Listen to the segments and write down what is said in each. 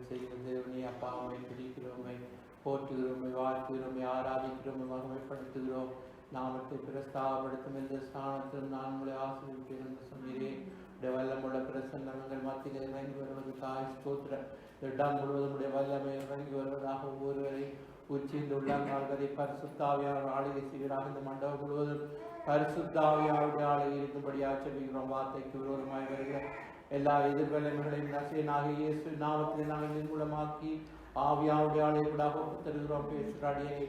செய்கிற தேவனே அப்பா உம்மை துதிக்கிறோமே, போற்றுகிறோமே, வாழ்த்துகிறோமே, ஆராதிக்கிறோமே, மகிமைப்படுத்துகிறோம். நாமத்தை பிரஸ்தாபப்படுத்தும் எந்த ஸ்தானத்திலும் நான் உங்களை ஆசீர்வதிப்பேன் என்று சொன்னீரே. வல்லமுள்ள பிரசன்னங்கள் மத்தியில் இறங்கி வருவதற்காக ஸ்தோத்திரம். இடம் முழுவதும் வல்லமை இறங்கி வருவதாக ஒவ்வொருவரை உச்சிந்து உள்ளங்கால் வரை பரிசுத்தாவியார் ஆளுகை செய்கிறார். இந்த மண்டபம் முழுவதும் பரிசுத்தாவியாருடைய ஆளுகை இருக்கும்படியாக சொல்லுகிறோம். வார்த்தைக்கு விரோதமாய் வருகிற எல்லா எதிர்வலைகளையும் நசையனாக இயேசு நாமத்தில் நாங்கள் நிர்மூலமாக்கி ஆவியாருடைய ஆளுகை கூட தருகிறோம். பேசுகிறாடியை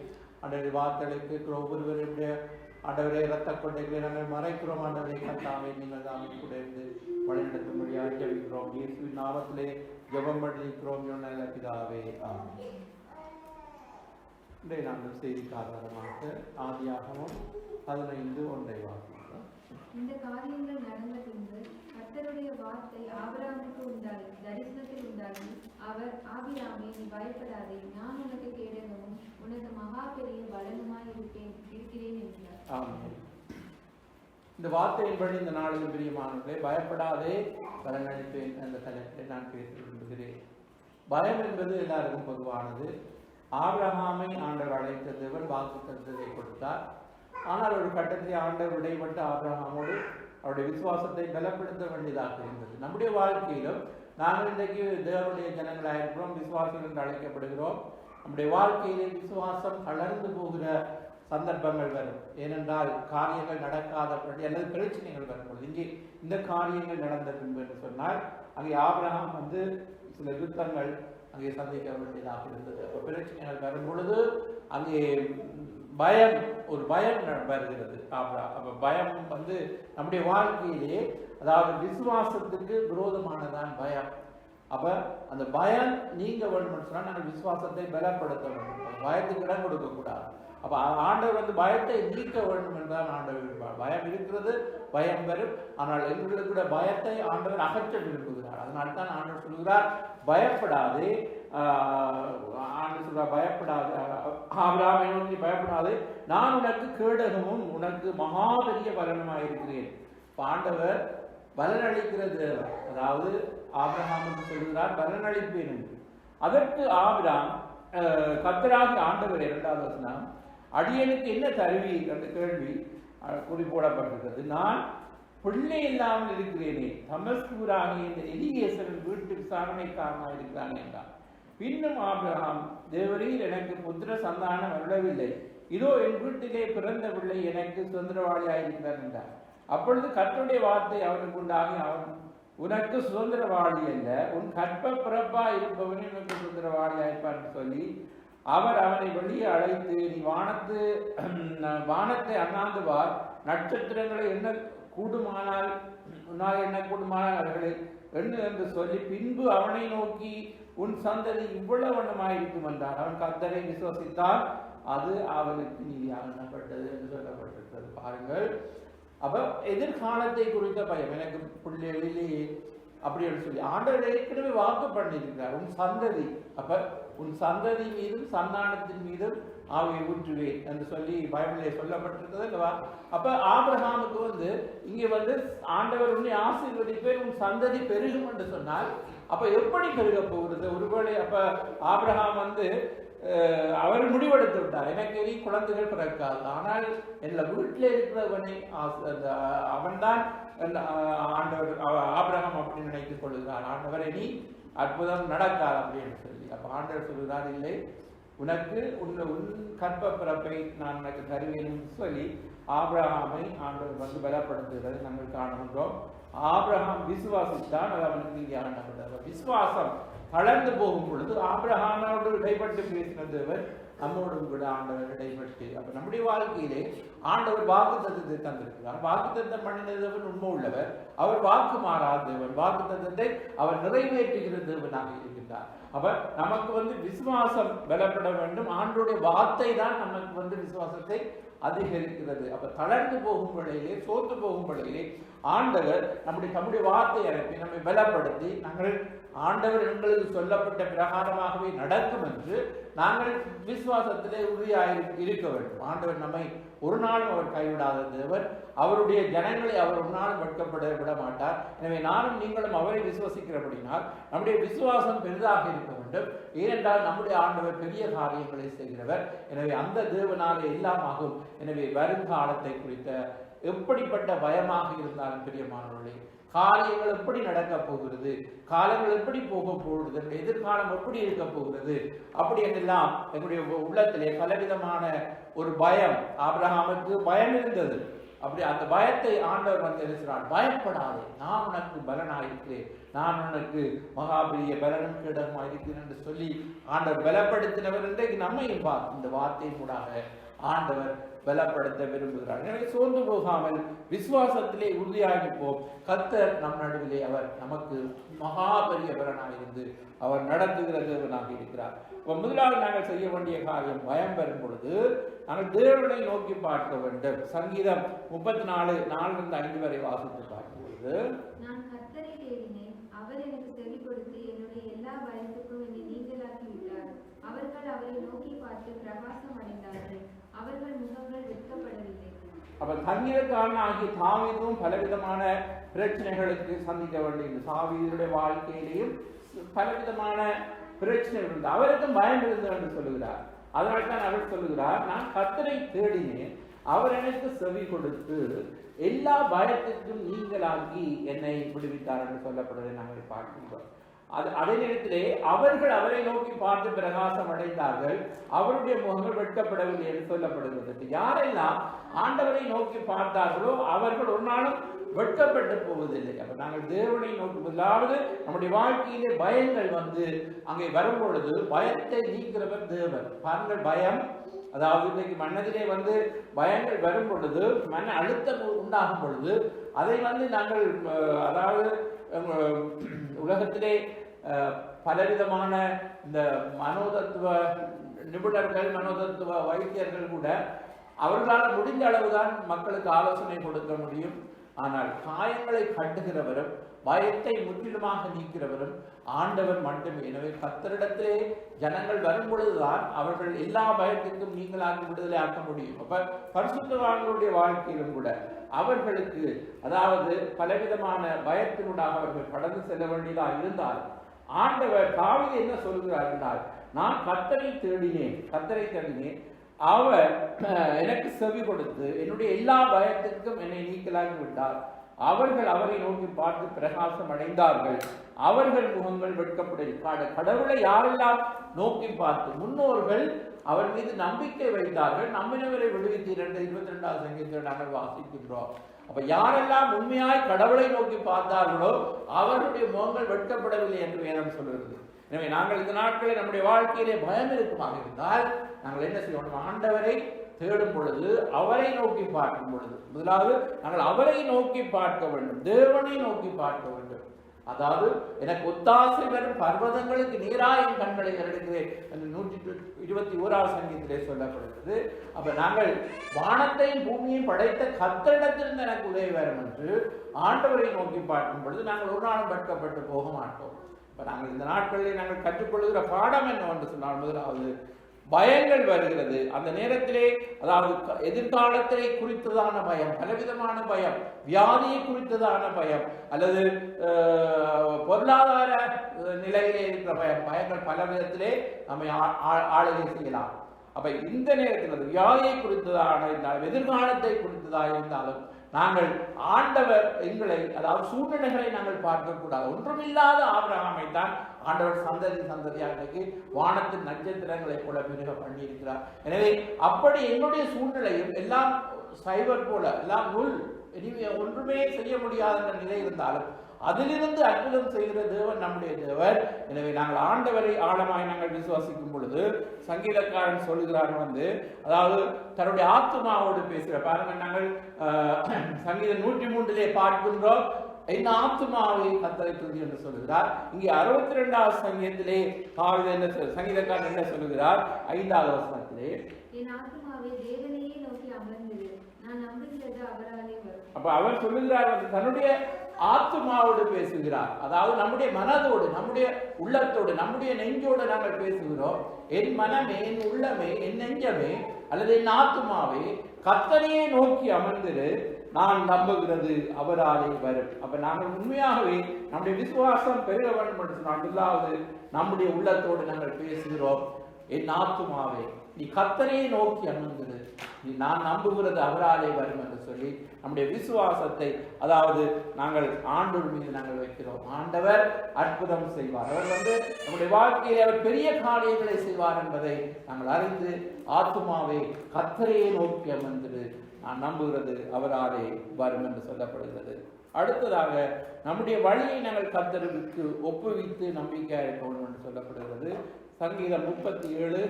அன்றைய வார்த்தைகளை கேட்கிற ஒவ்வொருவருடைய ஆண்டவரை இரத்த கொண்டைகளை நாங்கள் மறைக்கிறோம். ஆண்டவரை கத்தாவை நீங்கள் தான் கூட இருந்து வழிநடத்தும்படியாக ஜெபிக்கிறோம். இயேசுவின் நாமத்திலே ஜெபம் பண்ணிக்கிறோம் நல்ல பிதாவே, ஆமென். இன்றைய நாங்கள் செய்திக்கு ஆதாரமாக ஆதியாகமம் 15:1 வாசிக்கிறோம். இந்த காரியங்கள் நடந்த பின்பு கர்த்தருடைய வார்த்தை ஆபிரகாமுக்கு உண்டாகி தரிசனத்தில் உண்டாகி, அவர் ஆபிரகாமே, நீ பயப்படாதே, நான் உனக்கு கேடகமும் உனக்கு மகா பெரிய பலனுமாய் இருக்கிறேன் என்றார். ஆமென். இந்த வார்த்தையின்படி இந்த நாளில் பிரியமானவர்களே, பயப்படாதே பலனளிப்பேன் என்ற தலைப்பில் நான் பேச விரும்புகிறேன். பயம் என்பது எல்லாருக்கும் பொதுவானது. ஆபிரகாமை ஆண்டவர் அழைத்த தேவன் வாக்குத்தத்தத்தை கொடுத்தார். ஆனால் ஒரு கட்டத்தில் ஆண்டவர் இடைப்பட்டு ஆபிரகாமோடு அவருடைய விசுவாசத்தை பலப்படுத்த வேண்டியதாக இருந்தது. நம்முடைய வாழ்க்கையிலும் நாங்கள் இன்றைக்கு தேவனுடைய ஜனங்களாக இருக்கிறோம், விசுவாசிகள் என்று அழைக்கப்படுகிறோம். நம்முடைய வாழ்க்கையிலே விசுவாசம் தளர்ந்து போகிற சந்தர்ப்பங்கள் வரும். ஏனென்றால் காரியங்கள் நடக்காதபடி அல்லது பிரச்சனைகள் வரும்பொழுது, இங்கே இந்த காரியங்கள் நடந்த பின்பு என்று சொன்னால் அங்கே ஆபிரகாம் சில யுத்தங்கள் அங்கே சந்திக்க வேண்டியதாக இருந்தது. அப்போ பிரச்சனைகள் வரும் பொழுது அங்கே ஒரு பயம் வருகிறது. அப்போ பயம் நம்முடைய வாழ்க்கையிலே, அதாவது விசுவாசத்துக்கு விரோதமானதான் பயம். அப்ப அந்த பயம் நீங்க வேண்டும் சொன்னால் நாங்கள் விசுவாசத்தை பலப்படுத்த வேண்டும். பயத்துக்கு இடம் கொடுக்க கூடாது. அப்ப ஆண்டவர் பயத்தை நீக்க வேண்டும் என்றால் ஆண்டவர் விரும்பார். பயம் இருக்கிறது, பயம் வரும். ஆனால் எங்களுடைய பயத்தை ஆண்டவர் அகற்ற விரும்புகிறார். அதனால தான் ஆண்டவர் சொல்கிறார், பயப்படாதே. ஆண்டவர் சொல்றார், பயப்படாது, ஆபிரகாமை நோக்கி பயப்படாது, நான் உனக்கு கேடகமும் உனக்கு மகா பெரிய பலனுமாய் இருக்கிறேன். ஆண்டவர் பலனளிக்கிற தேவன். அதாவது ஆபிரகாமுக்கு சொல்கிறார் பலனளிப்பேன் என்று. அதற்கு ஆபிரகாம், கர்த்தராகிய ஆண்டவர் 2வது வசனம், அடியனுக்கு என்ன தருவி என்ற கேள்வி குறிப்பிடப்பட்டிருக்கிறது. நான் பிள்ளை இல்லாமல் இருக்கிறேனே, தமஸ்கூராகிய இந்த எலியேசரின் வீட்டு விசாரணைக்காரனாக இருக்கிறான் என்றார். பின்னும் ஆபிரகாம், தேவரீர் எனக்கு புத்திர சந்தானம் வரவில்லை, இதோ என் வீட்டிலே பிறந்த பிள்ளை எனக்கு சுதந்திரவாளியாக இருக்கிறார் என்றார். அப்பொழுது கர்த்தருடைய வார்த்தை அவனுக்கு உண்டாகி, அவன் உனக்கு சுதந்திரவாளி அல்ல, உன் கற்ப பிறப்பா இருப்பவனே உனக்கு சுதந்திரவாளியாக இருப்பார் என்று சொல்லி அவர் அவனை வெளியே அழைத்து, நீ வானத்தை அண்ணாந்து பார், நட்சத்திரங்களை என்ன கூடுமானால் உன்னால் என்ன கூடுமானால் அவர்களை எண்ணு என்று சொல்லி, பின்பு அவனை நோக்கி உன் சந்ததி இவ்வளவு வண்ணமாயிருக்கும் என்றார். அவன் கர்த்தரை விசுவசித்தான், அது அவனுக்கு நீதியாக எண்ணப்பட்டது என்று சொல்லப்பட்டிருக்கிறது. பாருங்கள், அப்ப எதிர்காலத்தை குறித்த பயம், எனக்கு பிள்ளைகளிலே அப்படின்னு சொல்லி ஆண்டவர் ஏற்கனவே வாக்கு பண்ணியிருக்கிறார், உன் சந்ததி, அப்ப உன் சந்ததி மீதும் சந்தானத்தின் மீதும் ஆவியை ஊற்றுவேன் என்று சொல்லி பைபிளிலே சொல்லப்பட்டிருக்கிறது அல்லவா? அப்ப ஆபிரகாமுக்கு இங்க ஆண்டவர் உன்னை ஆசீர்வதிப்பேன், உன் சந்ததி பெருகும் என்று சொன்னால், அப்ப எப்படி பெருக போகிறது? ஒருவேளை அப்ப ஆபிரகாம் அவர் முடிவெடுத்து விட்டார், எனக்கு இனி குழந்தைகள் பிறக்காது. ஆனால் எல்லா வீட்டில் இருக்கிறவனை அவன்தான் ஆண்டவர் ஆபிரகாம் அப்படின்னு நினைத்துக் கொள்கிறார். ஆண்டவர் இனி அற்புதம் நடக்காது அப்படின்னு சொல்லி. அப்ப ஆண்டவர் சொல்கிறார், இல்லை, உனக்கு உன் கற்ப பிறப்பை நான் உனக்கு தருவேன் என்று சொல்லி ஆபிரகாமை ஆண்டவர் பலப்படுத்துகிறது நாங்கள் காணுகின்றோம். ஆபிரகாம் விசுவாசித்தான், அது அவனுக்கு நீதியாக எண்ணப்பட்டது. விசுவாசம் தளர்ந்து போகும் பொழுது ஆபிரகாமோடு இடைப்பட்டு பேசின தேவன் நம்மோடும் கூட ஆண்டவர் இடைப்பட்டு, அப்ப நம்முடைய வாழ்க்கையிலே ஆண்டவர் வாக்குத்தத்தத்தை தந்திருக்கிறார். வாக்குத்தத்தம் பண்ணின தேவன் உண்மை உள்ளவர், அவர் வாக்கு மாறாத தேவன், வாக்குத்தத்தத்தை அவர் நிறைவேற்றுகிற தேவனாக இருக்கின்றார். அப்ப நமக்கு விசுவாசம் பலப்பட வேண்டும். ஆண்டவருடைய வார்த்தை தான் நமக்கு விசுவாசத்தை அதிகரிக்கிறது. அப்ப தளர்ந்து போகும் வேளையிலே, சோர்ந்து போகும் வேளையிலே ஆண்டவர் நம்முடைய வார்த்தை அனுப்பி நம்மை பலப்படுத்தி நாங்கள் ஆண்டவர் எங்களுக்கு சொல்லப்பட்ட பிரகாரமாகவே நடக்கும் என்று நாங்கள் விசுவாசத்திலே உறுதியாக இருக்க வேண்டும். ஆண்டவர் நம்மை ஒரு நாளும் அவர் கைவிடாத தேவர். அவருடைய ஜனங்களை அவர் ஒரு நாள் வெட்கப்பட விட மாட்டார். எனவே நானும் நீங்களும் அவரை விசுவாசிக்கிறபடினால் நம்முடைய விசுவாசம் பெரிதாக இருக்க வேண்டும். ஏனென்றால் நம்முடைய ஆண்டவர் பெரிய காரியங்களை செய்கிறவர். எனவே அந்த தேவனாலே எல்லாம் ஆகும். எனவே வருங்காலத்தை குறித்த எப்படிப்பட்ட பயமாக இருந்தாலும் பிரியமானவர்களே, காரியங்கள் எப்படி நடக்கப் போகிறது, காலங்கள் எப்படி போக போகிறது, எதிர்காலம் எப்படி இருக்க போகிறது, அப்படி என்றெல்லாம் எங்களுடைய உள்ளத்திலே பலவிதமான ஒரு பயம். ஆபிரகாமுக்கு பயம் இருந்தது. அப்படி அந்த பயத்தை ஆண்டவர் வந்து இருக்கிறார். பயப்படாதே, நான் உனக்கு பலனாயிருக்கிறேன், நான் உனக்கு மகாபெரிய பலனும் கிடமாக இருக்கிறேன் என்று சொல்லி ஆண்டவர் பலப்படுத்தினவர். இன்றைக்கு நம்மையும் இந்த வார்த்தை கூடாக ஆண்டவர் பலப்படுத்த விரும்புகிறார். எனவே சோர்ந்து போகாமல் விசுவாசத்திலே உறுதியாகிப்போம். கர்த்தர் நம் நடுவிலே அவர் நமக்கு மகா பெரிய பலனாயிருந்து அவர் நடத்துகிற தேவனாக இருக்கிறார். முதலாவது நாங்கள் செய்ய வேண்டிய காரியம், பயம் பெறும் பொழுது நாங்கள் தேவனை நோக்கி பார்க்க வேண்டும். சங்கீதம் 34:4-5 வரை வாசித்து பார்க்கும் பொழுது, நான் கர்த்தரை தேடினேன், அவர் எனக்கு செவி கொடுத்து என்னுடைய எல்லா பயத்துக்கும் என்னை நீங்களாக்கி விட்டார். அவர்கள் அவரை நோக்கி பார்த்து பிரகாசம் அடைந்தார்கள், அவர்கள் முகங்கள் வெட்கப்படவில்லை. அப்ப சங்கீதக்காரன் ஆகிய தாவீதும் பலவிதமான பிரச்சனைகளுக்கு சந்திக்க வேண்டியது. தாவீதுடைய வாழ்க்கையிலேயும் பலவிதமான பிரச்சனைகள் இருந்தது. அவருக்கும் பயம் இருந்தது என்று சொல்லுகிறார். அதனால்தான் அவர் சொல்லுகிறார், நான் கர்த்தரை தேடினேன், அவர் எனக்கு செவி கொடுத்து எல்லா பயத்திற்கும் நீங்களாகி என்னை விடுவித்தார் என்று சொல்லப்படுவதை நாங்கள் பார்க்கின்றோம். அதே நேரத்திலே அவர்கள் அவரை நோக்கி பார்த்து பிரகாசம் அடைந்தார்கள், அவருடைய முகங்கள் வெட்கப்படவில்லை என்று சொல்லப்படுகிறது. யாரெல்லாம் ஆண்டவரை நோக்கி பார்த்தார்களோ அவர்கள் ஒரு நாளும் வெட்கப்பட்டு போவதில்லை. அப்ப நாங்கள் தேவனை நோக்கி முதலாவது நம்முடைய வாழ்க்கையிலே பயங்கள் வந்து அங்கே வரும் பொழுது பயத்தை நீக்கிறவர் தேவன். பாருங்கள், பயம், அதாவது இன்னைக்கு மனதிலே வந்து பயங்கள் வரும் பொழுது, மன அழுத்தம் உண்டாகும் பொழுது அதை வந்து நாங்கள் அதாவது உலகத்திலே பலவிதமான இந்த மனோதத்துவ நிபுணர்கள், மனோதத்துவ வைத்தியர்கள் கூட அவர்களால் முடிந்த அளவுதான் மக்களுக்கு ஆலோசனை கொடுக்க முடியும். ஆனால் காயங்களை கட்டுகிறவரும் பயத்தை முற்றிலுமாக நீக்கிறவரும் ஆண்டவர் மட்டுமே. எனவே கர்த்தரிடத்திலே ஜனங்கள் வரும் பொழுதுதான் அவர்கள் எல்லா பயத்திற்கும் நீங்களாக விடுதலை ஆக்க முடியும். அப்ப பரிசுத்தவான்களுடைய வாழ்க்கையிலும் கூட அவர்களுக்கு அதாவது பலவிதமான பயத்தினூடாக அவர்கள் கடந்து செல்ல வேண்டியதாக இருந்தால் ஆண்டவர் தாவீது என்ன சொல்கிறார் என்றால், நான் கர்த்தரை தேடினேன், அவர் எனக்கு செவி கொடுத்து என்னுடைய எல்லா பயத்திற்கும் என்னை நீக்கலாகி விட்டார். அவர்கள் அவரை நோக்கி பார்த்து பிரகாசம் அடைந்தார்கள், அவர்கள் முகங்கள் வெட்கப்படவில்லை. கடவுளை யாரெல்லாம் நோக்கி பார்த்து முன்னோர்கள் அவர் மீது நம்பிக்கை வைத்தார்கள், நம்பினவரை விடுவித்தீர் என்று 22ஆம் சங்கீதத்தில் நாங்கள் வாசிக்கின்றோம். அப்ப யாரெல்லாம் உண்மையாய் கடவுளை நோக்கி பார்த்தார்களோ அவர்களுடைய முகங்கள் வெட்கப்படவில்லை என்று வேதம் சொல்கிறது. எனவே நாங்கள் இந்த நாட்களில் நம்முடைய வாழ்க்கையிலே பயம் இருக்குமாக இருந்தால் நாங்கள் என்ன செய்யணும்? ஆண்டவரை தேடும் பொழுது, அவரை நோக்கி பார்க்கும் பொழுது முதலாவது நாங்கள் அவரை நோக்கி பார்க்க வேண்டும், தேவனை நோக்கி பார்க்க வேண்டும். அதாவது எனக்கு ஒத்தாசை வரும் பர்வதங்களுக்கு நீராய் என் கண்களை எடுக்கிறேன் என்று 121ஆம் சங்கீதத்திலே சொல்லப்படுகிறது. அப்ப நாங்கள் வானத்தையும் பூமியையும் படைத்த கர்த்தரிடத்திலிருந்து எனக்கு உதவி வரும் என்று ஆண்டவரை நோக்கி பார்க்கும் பொழுது நாங்கள் ஒரு நாளும் வெட்கப்பட்டு போக மாட்டோம். இப்ப நாங்கள் இந்த நாட்களில் நாங்கள் கற்றுக்கொள்கிற பாடம் என்னவென்று சொன்னால், முதலாவது பயங்கள் வருகிறது. அந்த நேரத்திலே அதாவது எதிர்காலத்தை குறித்ததான பயம், பலவிதமான பயம், வியாதியை குறித்ததான பயம், அல்லது பொருளாதார நிலையிலே இருக்கிற பயங்கள் பல விதத்திலே நம்மை ஆளுகை செய்யலாம். அப்ப இந்த நேரத்தில் வியாதியை குறித்ததாக இருந்தாலும் எதிர்காலத்தை குறித்ததாக இருந்தாலும் நாங்கள் ஆண்டவர் எங்களை அதாவது சூழ்நிலைகளை நாங்கள் பார்க்கக்கூடாது. ஒன்றுமில்லாத ஆபிரகாமை தான் ஆண்டவர் சந்ததியாக வானத்தின் நட்சத்திரங்களை போல பெருக பண்ணியிருக்கிறார். எனவே அப்படி என்னுடைய சூழ்நிலையும் எல்லாம் சைவர் போல எல்லாம் ஒன்றுமே செய்ய முடியாத நிலை இருந்தாலும் அதிலிருந்து அற்புதம் செய்கிற தேவன் நம்முடைய தேவன். எனவே நாங்கள் ஆண்டவரை ஆழமாய் நாங்கள் விசுவாசிக்கும் பொழுது சங்கீதக்காரன் சொல்லுகிறார் அதாவது தன்னுடைய ஆத்துமாவோடு பேசுகிற பாருங்க. நாங்கள் சங்கீதம் 103 பார்க்கின்றோம், என் ஆத்துமாவை கர்த்தரை துதி என்று சொல்லுகிறார். இங்கே 62ஆம் சங்கீதத்திலே சங்கீதக்காரன் என்ன சொல்லுகிறார்? 5ஆவது வசனத்திலே, என் ஆத்துமாவை தேவனையே நோக்கி அமர்ந்திரு, நான் நம்புகிறது அவராலே வரும். அப்ப அவர் சொல்லுகிறார், தன்னுடைய ஆத்துமாவோடு பேசுகிறார். அதாவது நம்முடைய மனதோடு, நம்முடைய உள்ளத்தோடு, நம்முடைய நெஞ்சோடு நாங்கள் பேசுகிறோம். என் மனமே, என் உள்ளமே, என் நெஞ்சமே அல்லது என் ஆத்துமாவே கர்த்தரையே நோக்கி அமர்ந்திரு, நான் நம்புகிறது அவராலே வரும். அப்ப நாங்கள் உண்மையாகவே நம்முடைய விசுவாசம் பெருக வேண்டும் என்று சொன்னால் முதலாவது நம்முடைய உள்ளத்தோடு நாங்கள் பேசுகிறோம். என் ஆத்துமாவே நீ கர்த்தரையே நோக்கி அமர்ந்திரு, நீ நான் நம்புகிறது அவராலே வரும் என்று சொல்லி நம்முடைய விசுவாசத்தை, அதாவது நாங்கள் ஆண்டவர் மீது நாங்கள் வைக்கிறோம். ஆண்டவர் அற்புதம் செய்வார், அவர் நம்முடைய வாழ்க்கையில் அவர் பெரிய காரியங்களை செய்வார் என்பதை நாங்கள் அறிந்து ஆத்துமாவே கர்த்தரையே நோக்கி அமர்ந்திரு, நான் நம்புகிறது அவராலே வரும் என்று சொல்லப்படுகிறது. அடுத்ததாக நம்முடைய வழியை நாங்கள் கர்த்தருக்கு ஒப்புவித்து நம்பிக்கையாக இருக்கணும் என்று சொல்லப்படுகிறது. சங்கீதம் 37:5.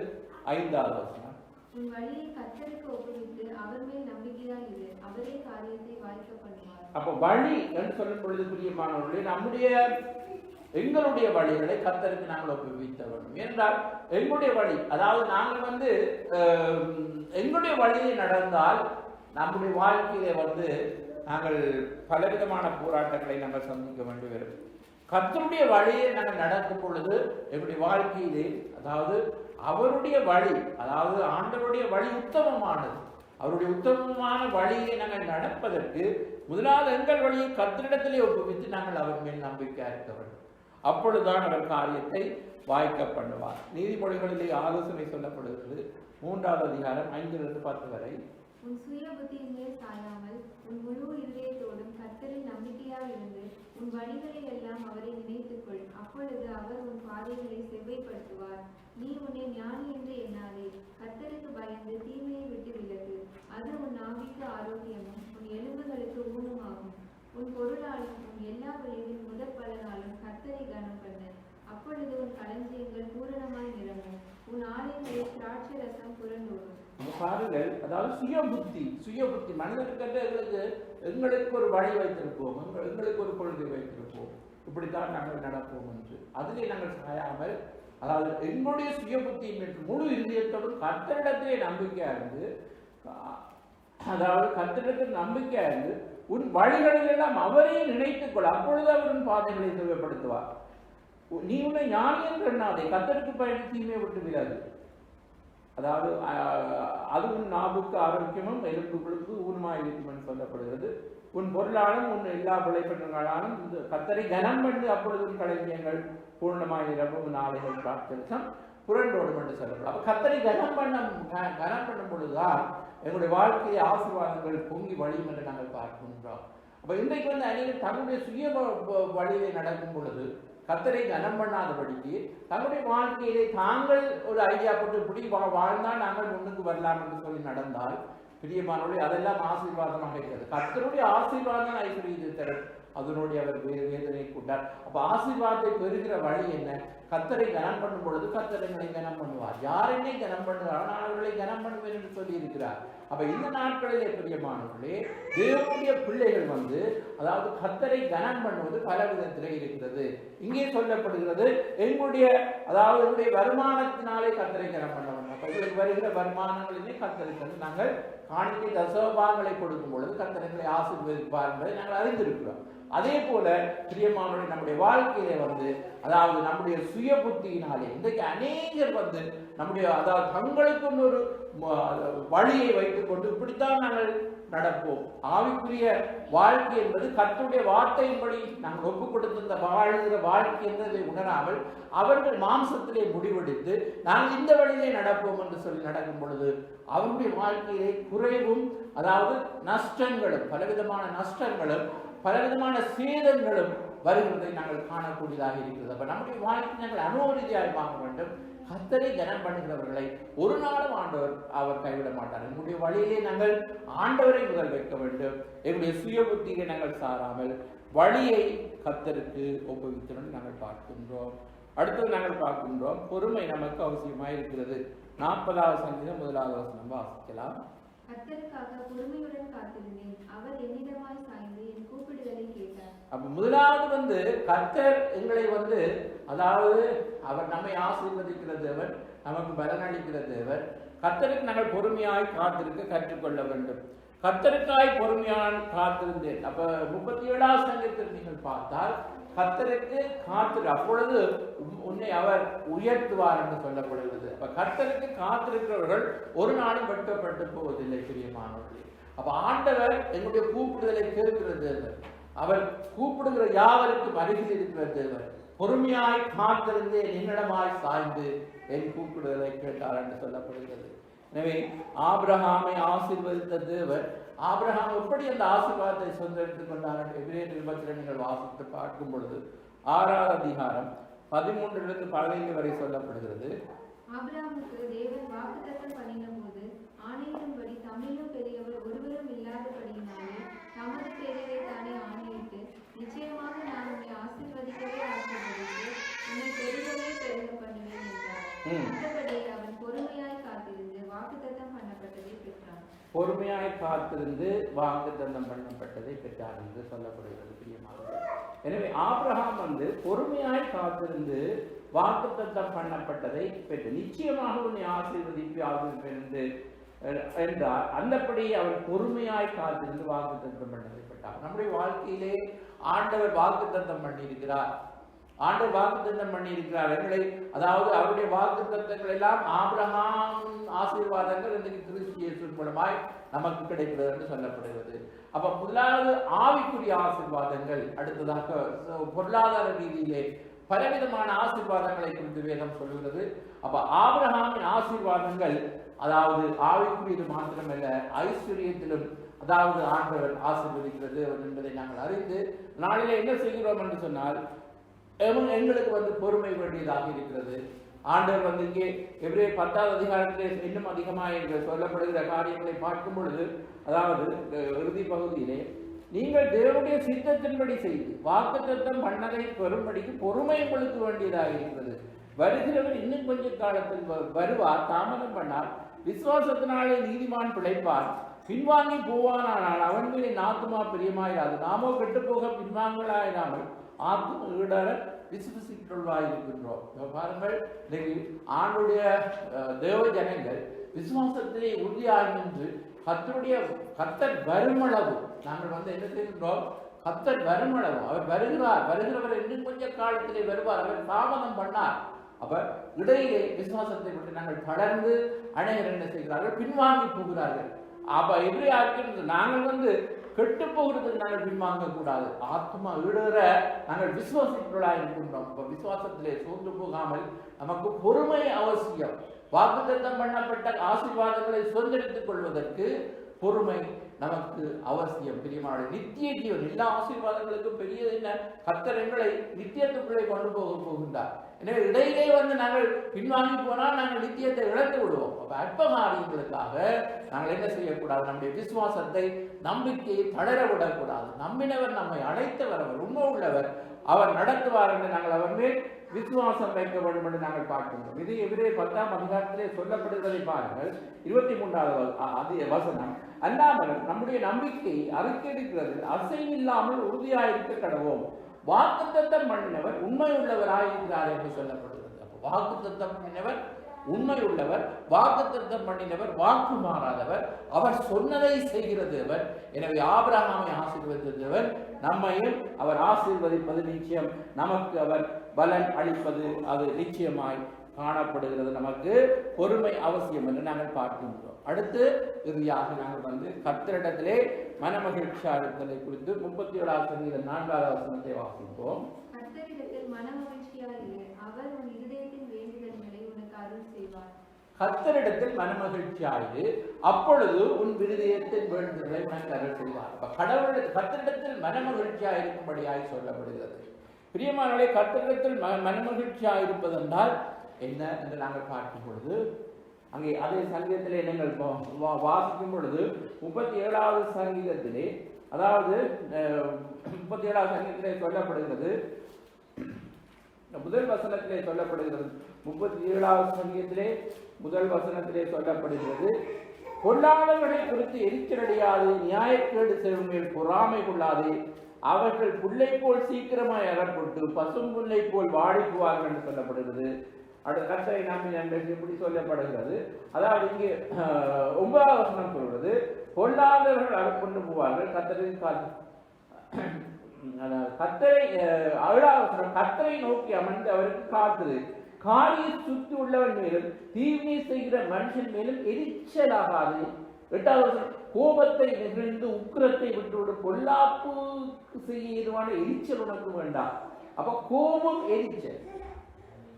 உன் வழியை கர்த்தருக்கு ஒப்புவித்து அவர் மேல் நம்பிக்கையாய் இரு, அவரே காரியத்தை வாய்க்க பண்ணுவார். அப்ப வழி என்று சொல்லும் பொழுது பிரியமானவர்களே, எங்களுடைய வழிகளை கர்த்தருக்கு நாங்கள் ஒப்புவித்த வேண்டும். என்றால் எங்களுடைய வழி, அதாவது நாங்கள் எங்களுடைய வழியை நடந்தால் நம்முடைய வாழ்க்கையிலே நாங்கள் பலவிதமான போராட்டங்களை நாங்கள் சந்திக்க வேண்டி வரும். கர்த்தருடைய வழியை நாங்கள் நடக்கும் பொழுது எங்களுடைய வாழ்க்கையிலே, அதாவது அவருடைய வழி, அதாவது ஆண்டவருடைய வழி உத்தமமானது. அவருடைய உத்தமமான வழியை நாங்கள் நடப்பதற்கு முதலாவது எங்கள் வழியை கர்த்தரிடத்திலே ஒப்புவித்து நாங்கள் அவர் மேல் நம்பிக்கையா இருக்க வேண்டும். அப்பொழுதுதான் அவர் காரியத்தை வாய்க்க பண்ணுவார். நீதிமொழிகளிலே ஆலோசனை சொல்லப்படுகிறது. 3வது அதிகாரம் 5-10 வரை. உன் சுய புத்தியின் மேல் சாயாமல் உன் முழு இதயத்தோடும் கர்த்தரில் நம்பிக்கையாக இருந்து உன் வழிகளை எல்லாம் அவரை நினைத்துக்கொள், அப்பொழுது அவர் உன் பாதைகளை செவ்வைப்படுத்துவார். நீ உன்னை ஞானி என்று எண்ணாதே, கர்த்தருக்கு பயந்து தீமையை விட்டு விலகு, அது உன் ஆவிக்கு ஆரோக்கியமும் உன் எலும்புகளுக்கு ஊனமாகும். உன் பொருளாலும் உன் எல்லா வழிகளின் முதற் பலனாலும் கர்த்தரை கனம் பண்ணு, அப்பொழுது உன் களஞ்சியங்கள் பூரணமாய் நிரம்பும், உன் ஆலயங்களில் திராட்சை ரசம் புரண்டோடும். பாருங்கள், அதாவது சுய புத்தி மனிதனுக்கு எங்களுக்கு ஒரு வழி வைத்திருப்போம், எங்களுக்கு ஒரு கொள்கை வைத்திருப்போம், இப்படித்தான் நாங்கள் நடப்போம் என்று அதிலே நாங்கள் சாயாமல், அதாவது எங்களுடைய சுய புத்தியின் முழு இதயத்தோடும் கர்த்தரிடத்திலே நம்பிக்கையா இருந்து, அதாவது கர்த்தரிடத்தில் நம்பிக்கையா இருந்து உன் வழிகளில் எல்லாம் அவரே நினைத்துக்கொள், அப்பொழுது அவரின் பாதைகளை செவ்வைப்படுத்துவார். நீ உன்னை ஞானி என்று எண்ணாதே, கர்த்தருக்கு பயந்து தீமையை விட்டு விடாது. அதாவது அது உன் நாவுக்கு ஆரோக்கியமும் எலும்புகளுக்கு ஊனமாய் இருக்கும் என்று சொல்லப்படுகிறது. உன் பொருளாலும் உன் எல்லா விளைபெற்றங்களாலும் இந்த கர்த்தரை கனம் பண்ணு, அப்பொழுது உன் களஞ்சியங்கள் பூர்ணமாய் நிரம்பும், உன் ஆலைகள் திராட்சரசம் புரண்டோடும் என்று சொல்லப்படும். அப்ப கர்த்தரை கனம் பண்ணும் பொழுதுதான் எங்களுடைய வாழ்க்கையை ஆசீர்வாதங்கள் பொங்கி வழியும் என்று நாங்கள் பார்க்கின்றோம். அப்ப இன்றைக்கு அநேகர் தன்னுடைய சுய வழியை நடக்கும் பொழுது கர்த்தரை கனம் பண்ணாதபடிக்கு தங்களுடைய வாழ்க்கையிலே தாங்கள் ஒரு ஐடியா போட்டு இப்படி வாழ்ந்தால் நாங்கள் முன்னுக்கு வரலாம் என்று சொல்லி நடந்தால் பிரியமானவர்களே, அதெல்லாம் ஆசீர்வாதமாக இருக்கிறது. கர்த்தருடைய ஆசீர்வாதம் ஐஸ்வர்யத்தை தரும், அதனுடைய அவர் வேதனை கூட்டார். அப்ப ஆசீர்வாதத்தை பெறுகிற வழி என்ன? கர்த்தரை கனம் பண்ணும் பொழுது கர்த்தரை கனம் பண்ணுவார். யார் என்னை கனம் பண்ணுவார், நான் அவர்களை கனம் பண்ணுவேன் என்று சொல்லி இருக்கிறார். அப்ப இந்த நாட்களிலே பிரியமானவர்களே, தேவனுடைய பிள்ளைகள் அதாவது கர்த்தரை கனம் பண்ணுவது பல விதத்திலே இருக்கிறது. இங்கே சொல்லப்படுகிறது எங்களுடைய, அதாவது என்னுடைய வருமானத்தினாலே கர்த்தரை கனம் பண்ண வேண்டும். அப்ப இவர்களுக்கு வருகிற வருமானங்களிலே கர்த்தருக்கு நாங்கள் காணிக்கை தசோபாகங்களை கொடுக்கும் பொழுது கர்த்தரை ஆசீர்வதிப்பார் என்பதை நாங்கள் அறிந்திருக்கிறோம். அதே போல பிரியமானவர்களே, நம்முடைய வாழ்க்கையிலே அதாவது நம்முடைய சுய புத்தியினாலே இன்றைக்கு அநேகர் நம்முடைய, அதாவது தங்களுக்கு ஒரு வழியை வைத்துக் கொண்டு இப்படித்தான் நாங்கள் நடப்போம். ஆவிக்குரிய வாழ்க்கை என்பது கர்த்தருடைய வார்த்தையின்படி நாங்கள் ஒப்புக் கொடுத்திருந்த வாழ்கிற வாழ்க்கை என்பதை உணராமல் அவர்கள் மாம்சத்திலே முடிவெடுத்து நாங்கள் இந்த வழியிலே நடப்போம் என்று சொல்லி நடக்கும் பொழுது அவருடைய வாழ்க்கையிலே குறைவும், அதாவது நஷ்டங்களும், பலவிதமான நஷ்டங்களும் பலவிதமான சேதங்களும் வருகிறதை நாங்கள் காணக்கூடியதாக இருக்கிறது. அப்ப நம்முடைய வாழ்க்கை நாங்கள் அனுமதியாக வாங்க வேண்டும். கர்த்தரை கனம் பண்ணுகிறவர்களை ஒரு நாளும் ஆண்டவர் அவர் கைவிட மாட்டார். எங்களுடைய வழியிலே நாங்கள் ஆண்டவரை முதல் வைக்க வேண்டும். எங்களுடைய சுய புத்தியை நாங்கள் சாராமல் வழியை கர்த்தருக்கு ஒப்புவித்துடன் நாங்கள் பார்க்கின்றோம். அடுத்தது நாங்கள் பார்க்கின்றோம், பொறுமை நமக்கு அவசியமாக இருக்கிறது. 40வது சங்கீதம் 1வது வசனம் வாசிக்கலாம். கர்த்தருக்காக பொறுமையுடன் காத்திருந்தேன், அவர் என்னிடமாய் சாய்ந்து என் கூப்பிடுதலை கேட்டார். அப்ப முதலாவது கர்த்தர் எங்களை அதாவது அவர் நம்மை ஆசீர்வதிக்கிற தேவன், நமக்கு பலனளிக்கிற தேவன். கர்த்தருக்கு நாங்கள் பொறுமையாய் காத்திருக்க கற்றுக்கொள்ள வேண்டும். கர்த்தருக்காய் பொறுமையான காத்திருந்தேன். அப்ப 37ஆம் சங்கத்தில் நீங்கள் பார்த்தால் கர்த்தருக்கு காத்திரு, அப்பொழுது உன்னை அவர் உயர்த்துவார் என்று சொல்லப்படுகிறது. அப்ப கர்த்தருக்கு காத்திருக்கிறவர்கள் ஒரு நாளும் வெட்கப்பட்டு போவதில்லை பிரியமானவர்களே. அப்ப ஆண்டவர் எங்களுடைய கூப்பிடுதலை கேட்கிற தேவன். அவர் கூப்பிடுகிற யாவருக்கும் அருகில் இருக்கிற தேவன். பொறுமையாய் காத்திருந்து என்னிடமாய் சாய்ந்து என் கூப்பிடுதலை கேட்டார் என்று சொல்லப்படுகிறது. எனவே ஆபிரகாமை ஆசீர்வதித்த தேவன் ஆபிரகாம் எப்படி அந்த ஆசீர்வாதத்தை சொந்தெடுத்துக் கொண்டார் என்று எபிரேயர் 22 நீங்கள் வாசித்து பார்க்கும் பொழுது 6ஆம் அதிகாரம் 13 15 வரை சொல்லப்படுகிறது. ஆபிரகாமுக்கு தேவன் வாக்குத்தத்தம் பண்ணினபோது ஆணையிடும்படி தம்மிலும் பெரியவர் ஒருவரும் இல்லாதபடியினாலே தமது பெயரை தானே ஆணையிட்டு, நிச்சயமாக நான் உன்னை ஆசீர்வதிக்கவே ஆசீர்வதித்து உன்னை பெருகவே பெருக பண்ணுவேன் என்றார். மற்றபடி அவன் பொறுமையாய் காத்திருந்து வாக்குத்தத்தம் பண்ணப்பட்டதை பெற்றான். பொறுமையாய் காத்திருந்து வாக்குத்தத்தம் பண்ணப்பட்டதை பெற்றார் என்று சொல்லப்படுகிறது பிரியமானவர்களே. எனவே ஆபிரகாம் பொறுமையாய் காத்திருந்து வாக்குத்தத்தம் பண்ணப்பட்டதை பெற்று நிச்சயமாக உன்னை ஆசீர்வதிப்பேன் என்றார். அந்தபடி அவர் பொறுமையாய் காத்திருந்து வாக்குத்தத்தம் பண்ணதை பெற்றார். நம்முடைய வாழ்க்கையிலே ஆண்டவர் வாக்குத்தத்தம் பண்ணியிருக்கிறார். ஆண்டவர் வாக்குத்தத்தம் பண்ணியிருக்கிறார் எங்களை, அதாவது அவருடைய வாக்குத்தத்தங்கள் எல்லாம் ஆபிரகாம் ஆசீர்வாதங்கள் இன்றைக்கு கிறிஸ்து இயேசு மூலமாய் நமக்கு கிடைக்கிறது என்று சொல்லப்படுகிறது. அப்ப முதலாவது ஆவிக்குரிய ஆசீர்வாதங்கள், அடுத்ததாக பொருளாதார ரீதியிலே பலவிதமான ஆசீர்வாதங்களை குறித்து வேதம் சொல்கிறது. அப்ப ஆபிரகாமின் ஆசீர்வாதங்கள் அதாவது ஆவிக்குரியது மாத்திரமல்ல, ஐஸ்வர்யத்திலும் அதாவது ஆண்டவர் ஆசீர்வதிக்கிறது என்பதை நாங்கள் அறிந்து நாளிலே என்ன செய்கிறோம் என்று சொன்னால் எங்களுக்கு பொறுமை வேண்டியதாக இருக்கிறது. ஆண்டவர் இங்கே எபிரேயர் 10ஆம் அதிகாரத்திலே இன்னும் அதிகமாக சொல்லப்படுகிற காரியங்களை பார்க்கும் பொழுது, அதாவது இறுதி பகுதியிலே நீங்கள் தேவனுடைய சித்தத்தின்படி செய்து வாக்குத்தத்தம் பண்ணதை பெறும்படிக்கு பொறுமை உங்களுக்கு வேண்டியதாக இருக்கிறது. வருகிறவர் இன்னும் கொஞ்ச காலத்தில் வருவார், தாமதம் பண்ணார். விசுவாசத்தினாலே நீதிமான் பிழைப்பார். பின்வாங்கி போவானால் அவன் மீது ஆத்துமா பிரியமாயிராது. நாமோ கெட்டு போக பின்வாங்கலாயிராமல் ஆத்தும ஈடர விசுவசித்துள்ளாயிருக்கின்றோம். பாருங்கள், ஆண்டுடைய தேவ ஜனங்கள் விசுவாசத்திலே உறுதியாக நின்று கர்த்தர் வருமளவு நாங்கள் என்ன செய்கின்றோம்? கர்த்தர் வருமளவு அவர் வருகிறவர் இன்னும் கொஞ்ச காலத்திலே வருவார், அவர் தாமதம் பண்ணார். அப்ப இடையிலே விசுவாசத்தை விட்டு நாங்கள் தொடர்ந்து அனைவர் என்ன செய்கிறார்கள்? பின்வாங்கி போகிறார்கள். அப்ப எப்படி ஆகிறது? நாங்கள் கெட்டு போகிறதுக்கு நாங்கள் பின்வாங்க கூடாது. ஆத்மா ஈடுற நாங்கள் விசுவாசிக்கலாக இருக்கின்றோம். இப்ப விசுவாசத்திலே சோர்ந்து போகாமல் நமக்கு பொறுமை அவசியம். வாக்குத்தத்தம் பண்ணப்பட்ட ஆசீர்வாதங்களை சுதந்திரித்துக் கொள்வதற்கு பொறுமை நமக்கு அவசியம். பிரியமான நித்திய ஜீவன் எல்லா ஆசீர்வாதங்களுக்கும் பெரியது என்ன? கர்த்தர் எங்களை நித்தியத்துக்குள்ளே கொண்டு போகின்றார். எனவே இடையிலே நாங்கள் பின்வாங்கி போனால் நாங்கள் நித்தியத்தை இழந்து விடுவோம். அப்ப அற்ப காரியங்களுக்காக நாங்கள் என்ன செய்யக்கூடாது? நம்முடைய விசுவாசத்தை நம்பிக்கையை தளர விடக்கூடாது. நம்பினவர் நம்மை அழைத்தவர், அவர் உண்மை உள்ளவர், அவர் நடத்துவார் என்று நாங்கள் அவர் மேல் விசுவாசம் வைக்க வேண்டும் என்று நாங்கள் பார்க்கின்றோம். இது எபிரேயர் 10ஆம் அதிகாரத்திலே சொல்லப்படுவதை பாருங்கள். 23வது வசனம், அல்லாமல் நம்முடைய நம்பிக்கை அறிக்கையிடுகிறது அசைவில்லாமல் உறுதியாயிருக்க கடவோம். வாக்குத்தத்தம் பண்ணினவர் உண்மை உள்ளவராயிருக்கிறார் என்று சொல்லப்படுகிறது. அப்போ வாக்குத்தத்தம் பண்ணினவர் உண்மை உள்ளவர், வாக்குத்தத்தம் பண்ணினவர் வாக்கு மாறாதவர், அவர் சொன்னதை செய்கிறது அவர். எனவே ஆபிரகாமை ஆசீர்வதித்தவர் நம்மையும் அவர் ஆசீர்வதிப்பது நிச்சயம். நமக்கு அவர் பலன் அளிப்பது அது நிச்சயமாய் காணப்படுகிறது. நமக்கு பொறுமை அவசியம் என்று நாங்கள் பார்க்கின்றோம். அடுத்து இறுதியாக நாங்கள் கர்த்தரிடத்திலே மனமகிழ்ச்சியா இருத்தலை குறித்து 37ஆம் சங்கீதம் 4வது வசனத்தை வாசிப்போம். கர்த்தரிடத்தில் மனமகிழ்ச்சியாயிரு, அவர் உன் இதயத்தின் வேண்டுதல்களை உனக்கு அருள் செய்வார். கர்த்தரிடத்தில் மனமகிழ்ச்சியாயிரு, அப்பொழுது உன் இருதயத்தின் வேண்டுதல்களை உனக்கு அருள் செய்வார். கர்த்தரிடத்தில் மனமகிழ்ச்சியாக இருக்கும்படியாய் சொல்லப்படுகிறது. பிரியமானவர்களே, கர்த்தரிடத்தில் மனமகிழ்ச்சியாக இருப்பதென்றால் என்ன என்று நாங்கள் பார்க்கும் பொழுது, அங்கே அதே சங்கீதத்திலே நீங்கள் வாசிக்கும் பொழுது 37வது சங்கீதத்திலே, அதாவது 37வது சங்கீதத்திலே சொல்லப்படுகிறது, முதல் வசனத்திலே சொல்லப்படுகிறது. 37வது சங்கீதத்திலே முதல் வசனத்திலே சொல்லப்படுகிறது, கொள்ளாதவர்களை குறித்து எரிச்சலடையாது, நியாயக்கேடு செய்யும் மேல் பொறாமை கொள்ளாதே, அவர்கள் புல்லை போல் சீக்கிரமாய் அறப்பட்டு பசும் புல்லை போல் வாடிக்குவார்கள் என்று சொல்லப்படுகிறது. கர்த்தரை நம்பி நண்பர்கள் இப்படி சொல்லப்படுகிறது. அதாவது இங்கே 9வது வசனம் சொல்கிறது, பொல்லாதவர்கள் அதை கொண்டு போவார்கள். கர்த்தரின் கர்த்தரை நோக்கி அமர்ந்து அவருக்கு காத்துது. காரியை சுற்றி உள்ளவன் மேலும் தீவினை செய்கிற மனுஷன் மேலும் எரிச்சலாகாது. 8வது கோபத்தை நெகிழ்ந்து உக்கிரத்தை விட்டுவிடும். பொல்லாப்பு செய்ய ஏதுவான எரிச்சல் உனக்கு வேண்டாம். அப்ப கோபம் எரிச்சல்.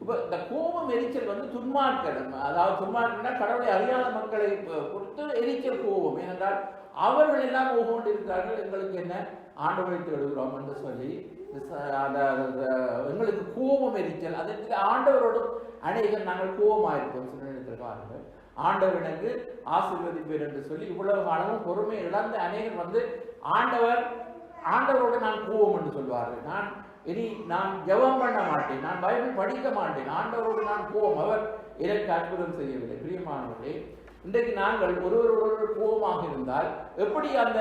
இப்ப இந்த கோபம் எரிச்சல் வந்து துன்மார்க்கர், அதாவது துன்மார்க்கர்னா கடவுளை அறியாத மக்களை பொறுத்து எரிச்சல் கோபம். ஏனென்றால் அவர்கள் எல்லாம் ஓகோண்டு இருக்கிறார்கள், எங்களுக்கு என்ன ஆண்டவரை தேடுகிறோம் என்று சொல்லி எங்களுக்கு கோபம் எரிச்சல். அதற்கு ஆண்டவரோடு அநேகர் நாங்கள் கோபமாயிருப்போம். சில நேரத்திற்காக ஆண்டவர் எனக்கு ஆசீர்வதிப்பேர் என்று சொல்லி இவ்வளவு காலமும் பொறுமை இழந்த அநேகர் வந்து ஆண்டவரோடு நான் கோபம் என்று சொல்வார்கள். நான் ஜெபம் பண்ண மாட்டேன், நான் பைபிள் படிக்க மாட்டேன், ஆண்டவரோடு நான் கோபம், அவர் எனக்கு அற்புதம் செய்யவில்லை. பிரியமானவர்களே, இன்றைக்கு நாங்கள் ஒருவர் கோபமாக இருந்தால் எப்படி அந்த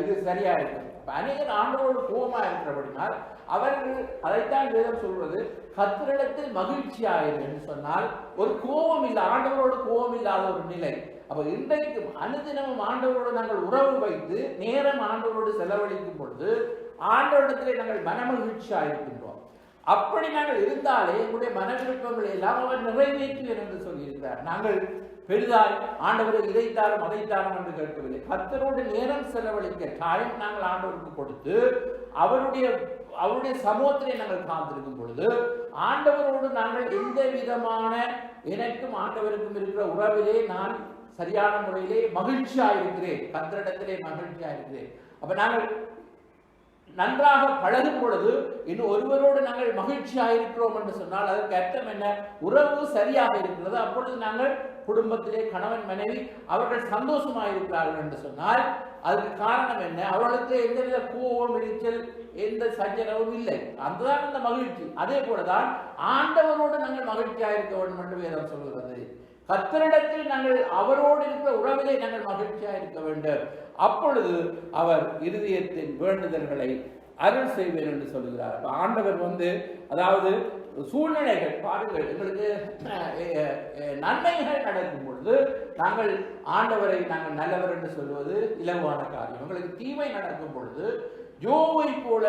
இது சரியா இருக்கும்? அநேகர் ஆண்டவரோடு கோபமாக இருக்கிறபடினால் அவர்கள் அதைத்தான் வேதம் சொல்வது, கர்த்தரிடத்தில் மகிழ்ச்சியாயிரு என்று சொன்னால் ஒரு கோபம் இல்லை, ஆண்டவரோடு கோபம் இல்லாத ஒரு நிலை. அப்ப இன்றைக்கு அனுதினமும் ஆண்டவரோடு நாங்கள் உறவு வைத்து நேரம் ஆண்டவரோடு செலவழிக்கும் பொழுது ஆண்டவரிடத்திலே நாங்கள் மனமகிழ்ச்சியாக இருக்கின்றோம். அப்படி நாங்கள் இருந்தாலே எங்களுடைய மன விருப்பங்களை எல்லாம் அவர் நிறைவேற்றுவார் என்று சொல்லியிருக்கிறார். நாங்கள் பெரிதாய் ஆண்டவரை இதைத்தாரும் அதைத்தாரும் என்று கேட்கவில்லை. கர்த்தரோடு நேரம் செலவழிக்க டைம் நாங்கள் ஆண்டவருக்கு கொடுத்து அவருடைய சமூகத்திலே நாங்கள் காத்திருக்கும் பொழுது ஆண்டவரோடு நாங்கள் எந்த விதமான எனக்கும் ஆண்டவருக்கும் இருக்கிற உறவிலே நான் சரியான முறையிலே மகிழ்ச்சியா இருக்கிறேன், கர்த்தரிடத்திலே மகிழ்ச்சியா இருக்கிறேன். அப்ப நாங்கள் நன்றாக பழகும் பொழுது இன்னும் ஒருவரோடு நாங்கள் மகிழ்ச்சியாக இருக்கிறோம் என்று சொன்னால் அதற்கு அர்த்தம் என்ன? உறவு சரியாக இருக்கிறது. அப்பொழுது நாங்கள் குடும்பத்திலே கணவன் மனைவி அவர்கள் சந்தோஷமாக இருக்கிறார்கள் என்று சொன்னால் அதுக்கு காரணம் என்ன? அவர்களுக்கு எந்தவித கோபம் எரிச்சல் எந்த சஞ்சலமும் இல்லை. அதுதான் அந்த மகிழ்ச்சி. அதே போலதான் ஆண்டவரோடு நாங்கள் மகிழ்ச்சியாக இருக்க வேண்டும் என்று வேதம் சொல்கிறது. கர்த்தரிடத்தில் நாங்கள் அவரோடு இருக்கிற உறவிலே நாங்கள் மகிழ்ச்சியாக இருக்க வேண்டும். அப்பொழுது அவர் இருதயத்தின் வேண்டுதல்களை அருள் செய்வேன் என்று சொல்லுகிறார். அப்ப ஆண்டவர் வந்து அதாவது சூழ்நிலைகள் பாருங்கள், எங்களுக்கு நன்மைகள் நடக்கும் பொழுது நாங்கள் ஆண்டவரை நாங்கள் நல்லவர் என்று சொல்வது இலகுவான காரியம். எங்களுக்கு தீமை நடக்கும் பொழுது யோபை போல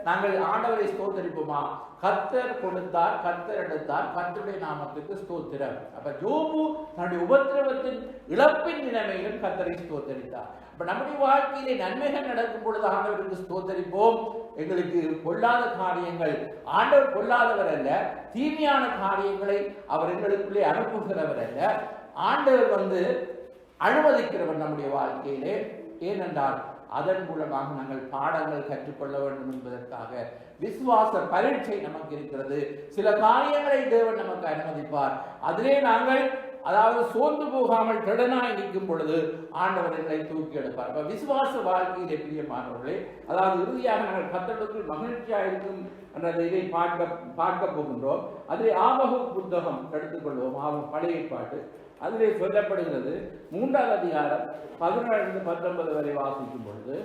நாங்கள் ஆண்டவரை ஸ்தோத்தரிப்போமா? கர்த்தர் கொடுத்தார், கர்த்தர் எடுத்தார், கர்த்தருடைய நாமத்துக்கு ஸ்தோத்திரம். அப்ப யோபு தன்னுடைய உபத்திரவத்தின் இழப்பின் நிலைமையிலும் கர்த்தரை ஸ்தோத்தரித்தார். அப்ப நம்முடைய வாழ்க்கையிலே நன்மைகள் நடக்கும் பொழுது ஆண்டவருக்கு ஸ்தோத்தரிப்போம். எங்களுக்கு பொல்லாத காரியங்கள், ஆண்டவர் பொல்லாதவர் அல்ல, தீமையான காரியங்களை அவர் எங்களுக்குள்ளே அனுப்புகிறவர் அல்ல. ஆண்டவர் வந்து அனுமதிக்கிறவர் நம்முடைய வாழ்க்கையிலே. ஏனென்றால் அதன் மூலமாக நாங்கள் பாடங்கள் கற்றுக்கொள்ள வேண்டும் என்பதற்காக விசுவாச பரீட்சை நமக்கு இருக்கிறது. சில காரியங்களை தேவன் நமக்கு அனுமதிப்பார். அதிலே நாங்கள் அதாவது சோர்ந்து போகாமல் திடனாய் நிற்கும் பொழுது ஆண்டவர் எங்களை தூக்கி எடுப்பார். அப்ப விசுவாச வாழ்க்கையிலே பிரியமானவர்களே, அதாவது இறுதியாக நாங்கள் கர்த்தருக்குள் மகிழ்ச்சியாக இருக்கும் என்ற இதை பார்க்க போகின்றோம். அதிலே ஆபகுக் புத்தகம் எடுத்துக்கொள்வோம். பழைய ஏற்பாடு அதிலே சொல்லப்படுகிறது 3வது அதிகாரம் 17-19 வரை வாசிக்கும் பொழுது,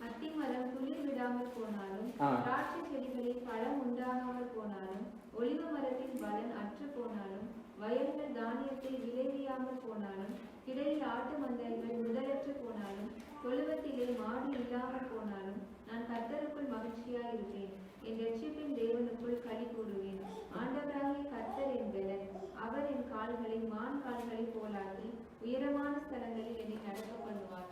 அத்திமரம் துளிர் விடாமல் போனாலும், திராட்சை செடிகளில் பழம் உண்டாகாமல் போனாலும், ஒலிவ மரத்தின் பலன் அற்று போனாலும், வயல்கள் தானியத்தை விளைவியாமல் போனாலும், கிடையில் ஆட்டு மந்தைகள் முதலற்று போனாலும், தொழுவத்திலே மாடு இல்லாமல் போனாலும், நான் கர்த்தருக்குள் மகிழ்ச்சியாய் இருப்பேன், என் ரட்சிப்பின் தேவனுக்குள் களி கூறுவேன். ஆண்டவராகிய கர்த்தர் என் பெலன், அவர் என் கால்களை மான் கால்களை போலாக்கி உயரமான ஸ்தலங்களில் என்னை நடக்க பண்ணுவார்.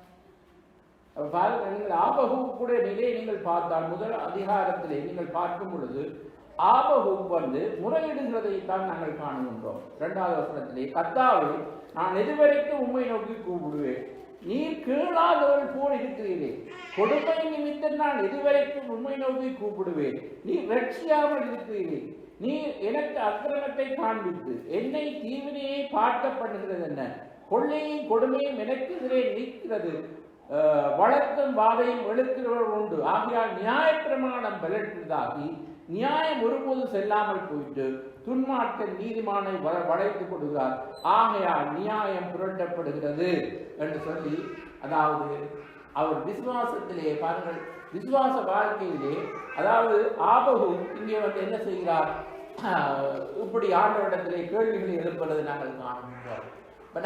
ஆபகுடைய நிலையை நீங்கள் பார்த்தால் முதல் அதிகாரத்திலே நீங்கள் பார்க்கும் பொழுது ஆபகுக் வந்து முறையிடுகிறதைத்தான் நாங்கள் காணுகின்றோம். 2வது வசனத்திலே, கர்த்தாவே, நான் எதுவரைக்கும் உம்மை நோக்கி கூப்பிடுவேன், நீர் கேளாதவள் போல் இருக்கிறீரே, கொடுமை நிமித்தம் நான் எதுவரைக்கும் உம்மை நோக்கி கூப்பிடுவேன், நீர் ரட்சியாமல் இருக்கிறீரே, நீ எனக்கு அக்கிரமத்தை காண்பித்து என்னை தீவினையை பார்க்க பண்ணுகிறது என்ன? கொள்ளையும் கொடுமையும் எனக்கு எதிரே நிற்கிறது, வழக்கும் வாதையும் எழுக்கிறவர் உண்டு. ஆகையால் நியாயப்பிரமாணம் பலற்றதாகி நியாயம் ஒருபோதும் செல்லாமல் போயிட்டு துன்மார்க்கன் நீதிமானை வளைத்துக் கொடுக்கிறார். ஆகையால் நியாயம் புரட்டப்படுகிறது என்று சொல்லி, அதாவது அவர் விசுவாசத்திலே பாருங்கள், விசுவாச வாழ்க்கையிலே அதாவது ஆபகு இங்கே வந்து என்ன செய்கிறார்? இப்படி ஆண்டவரிடத்திலே கேள்விகளை எழுப்புவதை நாங்கள் காணுகின்றோம்.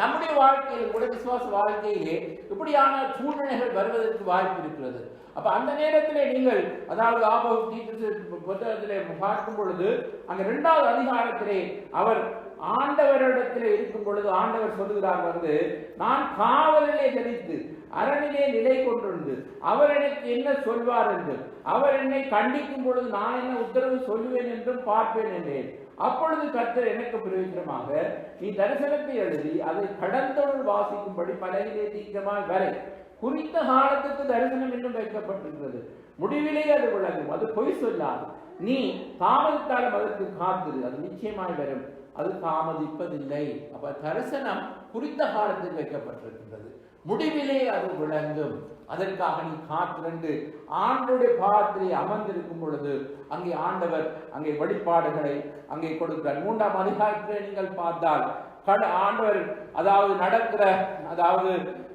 நம்முடைய வாழ்க்கையில் கூட விசுவாச வாழ்க்கையிலே இப்படியான சூழ்நிலைகள் வருவதற்கு வாய்ப்பு இருக்கிறது. அப்ப அந்த நேரத்திலே நீங்கள் அதாவது புத்தகத்திலே பார்க்கும் பொழுது அங்க 2வது அதிகாரத்திலே அவர் ஆண்டவரிடத்திலே இருக்கும் பொழுது ஆண்டவர் சொல்லுகிறார் வந்து, நான் காவலிலே ஜனித்து அரணிலே நிலை கொண்டிருந்து அவர் எனக்கு என்ன சொல்வார் என்று அவர் என்னை கண்டிக்கும் பொழுது நான் என்ன உத்தரவு சொல்லுவேன் என்றும் பார்ப்பேன் என்றேன். அப்பொழுது கர்த்தர் எனக்கு பிரயோஜனமாக நீ தரிசனத்தை எழுதி அதை கடந்தோடு வாசிக்கும்படி பலகிலே தீர்க்கமாய் வரை குறித்த காலத்துக்கு தரிசனம் இன்னும் வைக்கப்பட்டிருக்கிறது, முடிவிலே அது விளங்கும், அது பொய் சொல்லாது. நீ தாமதித்தாலும் அதற்கு காத்திரு, அது நிச்சயமாய் வரும், அது தாமதிப்பதில்லை. அப்ப தரிசனம் குறித்த காலத்தில் வைக்கப்பட்டிருக்கின்றது, முடிவிலே அது விளங்கும், அதற்காக நீ காத்திருந்து ஆண்டோடைய பாதத்திலே அமர்ந்திருக்கும் பொழுது அங்கே ஆண்டவர் அங்கே வெளிப்பாடுகளை அங்கே கொடுக்கிறார். 3ஆம் அதிகாரத்திலே நீங்கள் பார்த்தால் ஆண்டவர் அதாவது நடக்கிற அதாவது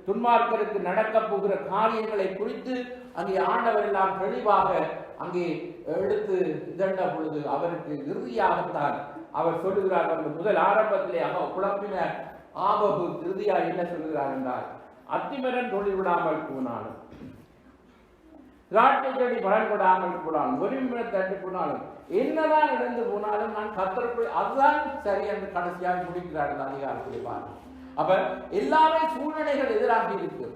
துன்மார்க்கருக்கு நடக்க போகிற காரியங்களை குறித்து அங்கே ஆண்டவர் எல்லாம் தெளிவாக அங்கே எடுத்து இதண்ட பொழுது அவருக்கு இறுதியாகத்தான் அவர் சொல்லுகிறார். அந்த முதல் ஆரம்பத்திலே குழப்பின ஆபகு இறுதியாக என்ன சொல்லுகிறார் என்றால், அத்திமரன் தொழில் விடாமல் போனாலும் திராட்சை செடி பலன் கொடாமல் போனாலும் ஒரு தட்டு போனாலும் என்னதான் இழந்து போனாலும் நான் கர்த்தருக்குள் அதுதான் சரி என்று கடைசியாக முடிக்கிறார் அந்த அதிகாரத்திலே பாருங்க. அப்ப எல்லாமே சூழ்நிலைகள் எதிராக இருக்கு,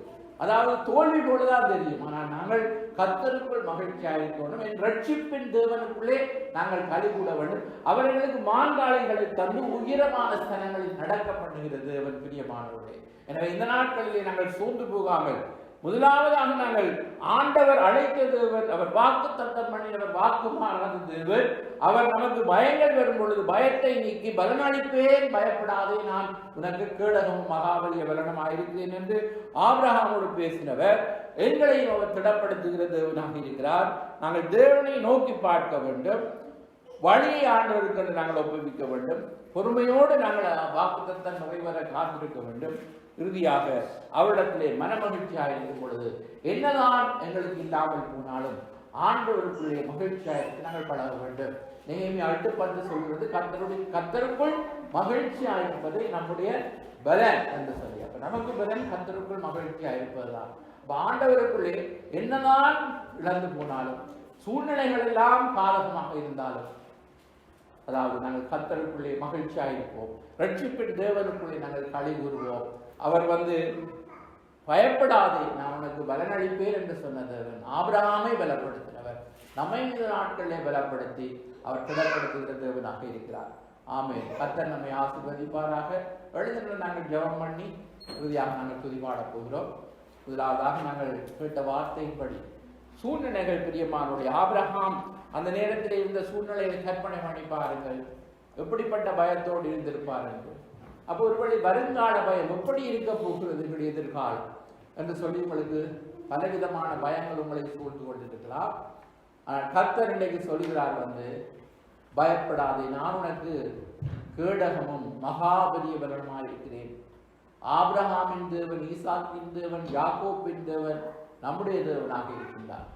அதாவது தோல்வி போலதான் தெரியும், ஆனால் நாங்கள் கர்த்தருக்குள் மகிழ்ச்சியாக இருக்கணும், என் ரட்சிப்பின் தேவனுக்குள்ளே நாங்கள் களி கூட வேண்டும். அவர்களுக்கு மான்காளைகளை தந்து உயரமான ஸ்தலங்களில் நடக்க பண்ணுகிற தேவன் பிரியமானவர்களே. எனவே இந்த நாட்களிலே நாங்கள் சோர்ந்து போகாமல் முதலாவதாக நாங்கள் ஆண்டவர் அழைத்த தேவன், அவர் வாக்கு தத்தம் பண்ணினவர், வாக்கு மாறாத தேவன். அவர் நமக்கு பயங்கள் வரும் பொழுது பயத்தை நீக்கி பலனளிப்பேன், பயப்படாதே, நான் உனக்கு கேடகமும் மகாபலிய பலனமாயிருக்கிறேன் என்று ஆபிரகாமோடு பேசினவர். எங்களையும் அவர் திடப்படுத்துகிற தேவனாக இருக்கிறார். நாங்கள் தேவனை நோக்கி பார்க்க வேண்டும், வழியை ஆண்டவருக்கு நாங்கள் ஒப்புவிக்க வேண்டும், பொறுமையோடு நாங்கள் வாக்கு தத்தம் நிறைவேற காத்திருக்க வேண்டும். இறுதியாக அவரிடத்திலே மனமகிழ்ச்சியாக இருக்கும் பொழுது என்னதான் எங்களுக்கு இல்லாமல் போனாலும் ஆண்டவருக்குள்ளே மகிழ்ச்சியாக நாங்கள் பழக வேண்டும். நெகேமியா 8:10 சொல்கிறது, கர்த்தருக்குள் மகிழ்ச்சியாக இருப்பது நம்முடைய பலன் என்று சொல்லி. அப்ப நமக்கு பலன் கர்த்தருக்குள் மகிழ்ச்சியாக இருப்பதுதான். ஆண்டவருக்குள்ளே என்னதான் இழந்து போனாலும் சூழ்நிலைகள் எல்லாம் பாதகமாக இருந்தாலும் அதாவது நாங்கள் கர்த்தருக்குள்ளே மகிழ்ச்சியாக இருப்போம், ரட்சிப்பின் தேவனுக்குள்ளே நாங்கள் களி கூறுவோம். அவர் வந்து பயப்படாதே, நான் உனக்கு பலனளிப்பேன் என்று சொன்ன தேவன் ஆபிரகாமை பலப்படுத்தினவர், நம்மை இந்த நாட்களிலே பலப்படுத்தி அவர் திடப்படுத்துகிற தேவனாக இருக்கிறார். ஆமென். கர்த்தர் நம்மை ஆசீர்வதிப்பாராக. எழுதின நாங்கள் ஜெபம் பண்ணி இறுதியாக நாங்கள் துதிபாடப் போகிறோம். முதலாவதாக நாங்கள் கேட்ட வார்த்தையின்படி சூழ்நிலைகள் பிரியமானுடைய ஆபிரகாம் அந்த நேரத்தில் இருந்த சூழ்நிலையை கற்பனை பண்ணி பாருங்கள், எப்படிப்பட்ட பயத்தோடு இருந்திருப்பார் என்று. அப்போ ஒருவேளை வருங்கால பயம் எப்படி இருக்க போகிறது எங்களுடைய எதிர்காலம் என்று சொல்லி உங்களுக்கு பலவிதமான பயங்கள் உங்களை சூழ்ந்து கொண்டிருக்கலாம். கர்த்தர் இன்றைக்கு சொல்கிறார் வந்து, பயப்படாதே, நான் உனக்கு கேடகமும் மகாபலிய பலனுமாய் இருக்கிறேன். ஆபிரகாமின் தேவன், ஈசாக்கின் தேவன், யாக்கோப்பின் தேவன் நம்முடைய தேவனாக இருக்கின்றார்.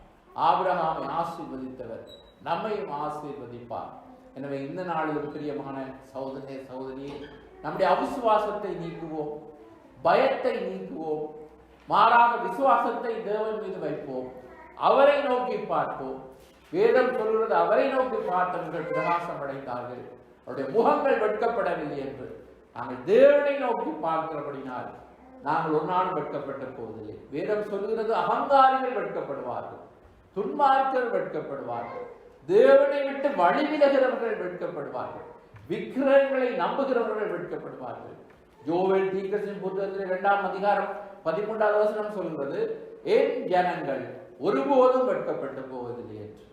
ஆபிரகாமை ஆசீர்வதித்தவர் நம்மையும் ஆசீர்வதிப்பார். எனவே இந்த நாளில் பிரியமான சகோதரனே சகோதரியே, நம்முடைய அவிசுவாசத்தை நீக்குவோம், பயத்தை நீக்குவோம், மாறாக விசுவாசத்தை தேவன் மீது வைப்போம், அவரை நோக்கி பார்ப்போம். வேதம் சொல்கிறது, அவரை நோக்கி பார்த்தவர்கள் பிரகாசம் அடைந்தார்கள், அவருடைய முகங்கள் வெட்கப்படவில்லை என்று. நாங்கள் தேவனை நோக்கி பார்க்கிறபடினால் நாங்கள் ஒரு நாள் வெட்கப்பட்ட போவதில்லை. வேதம் சொல்கிறது, அகங்காரிகள் வெட்கப்படுவார்கள், துன்மார்க்கர்கள் வெட்கப்படுவார்கள், தேவனை விட்டு வழி விலகிறவர்கள் வெட்கப்படுவார்கள், விக்கிரகங்களை நம்புகிறவர்கள் வெட்கப்படுவார்கள். யோவேல் தீர்க்கதரிசியின் புத்தகத்தில் 2ஆம் அதிகாரம் 13வது வசனம் சொல்கிறது, என் ஜனங்கள் ஒருபோதும் வெட்கப்பட்டு போவதில்லை என்று.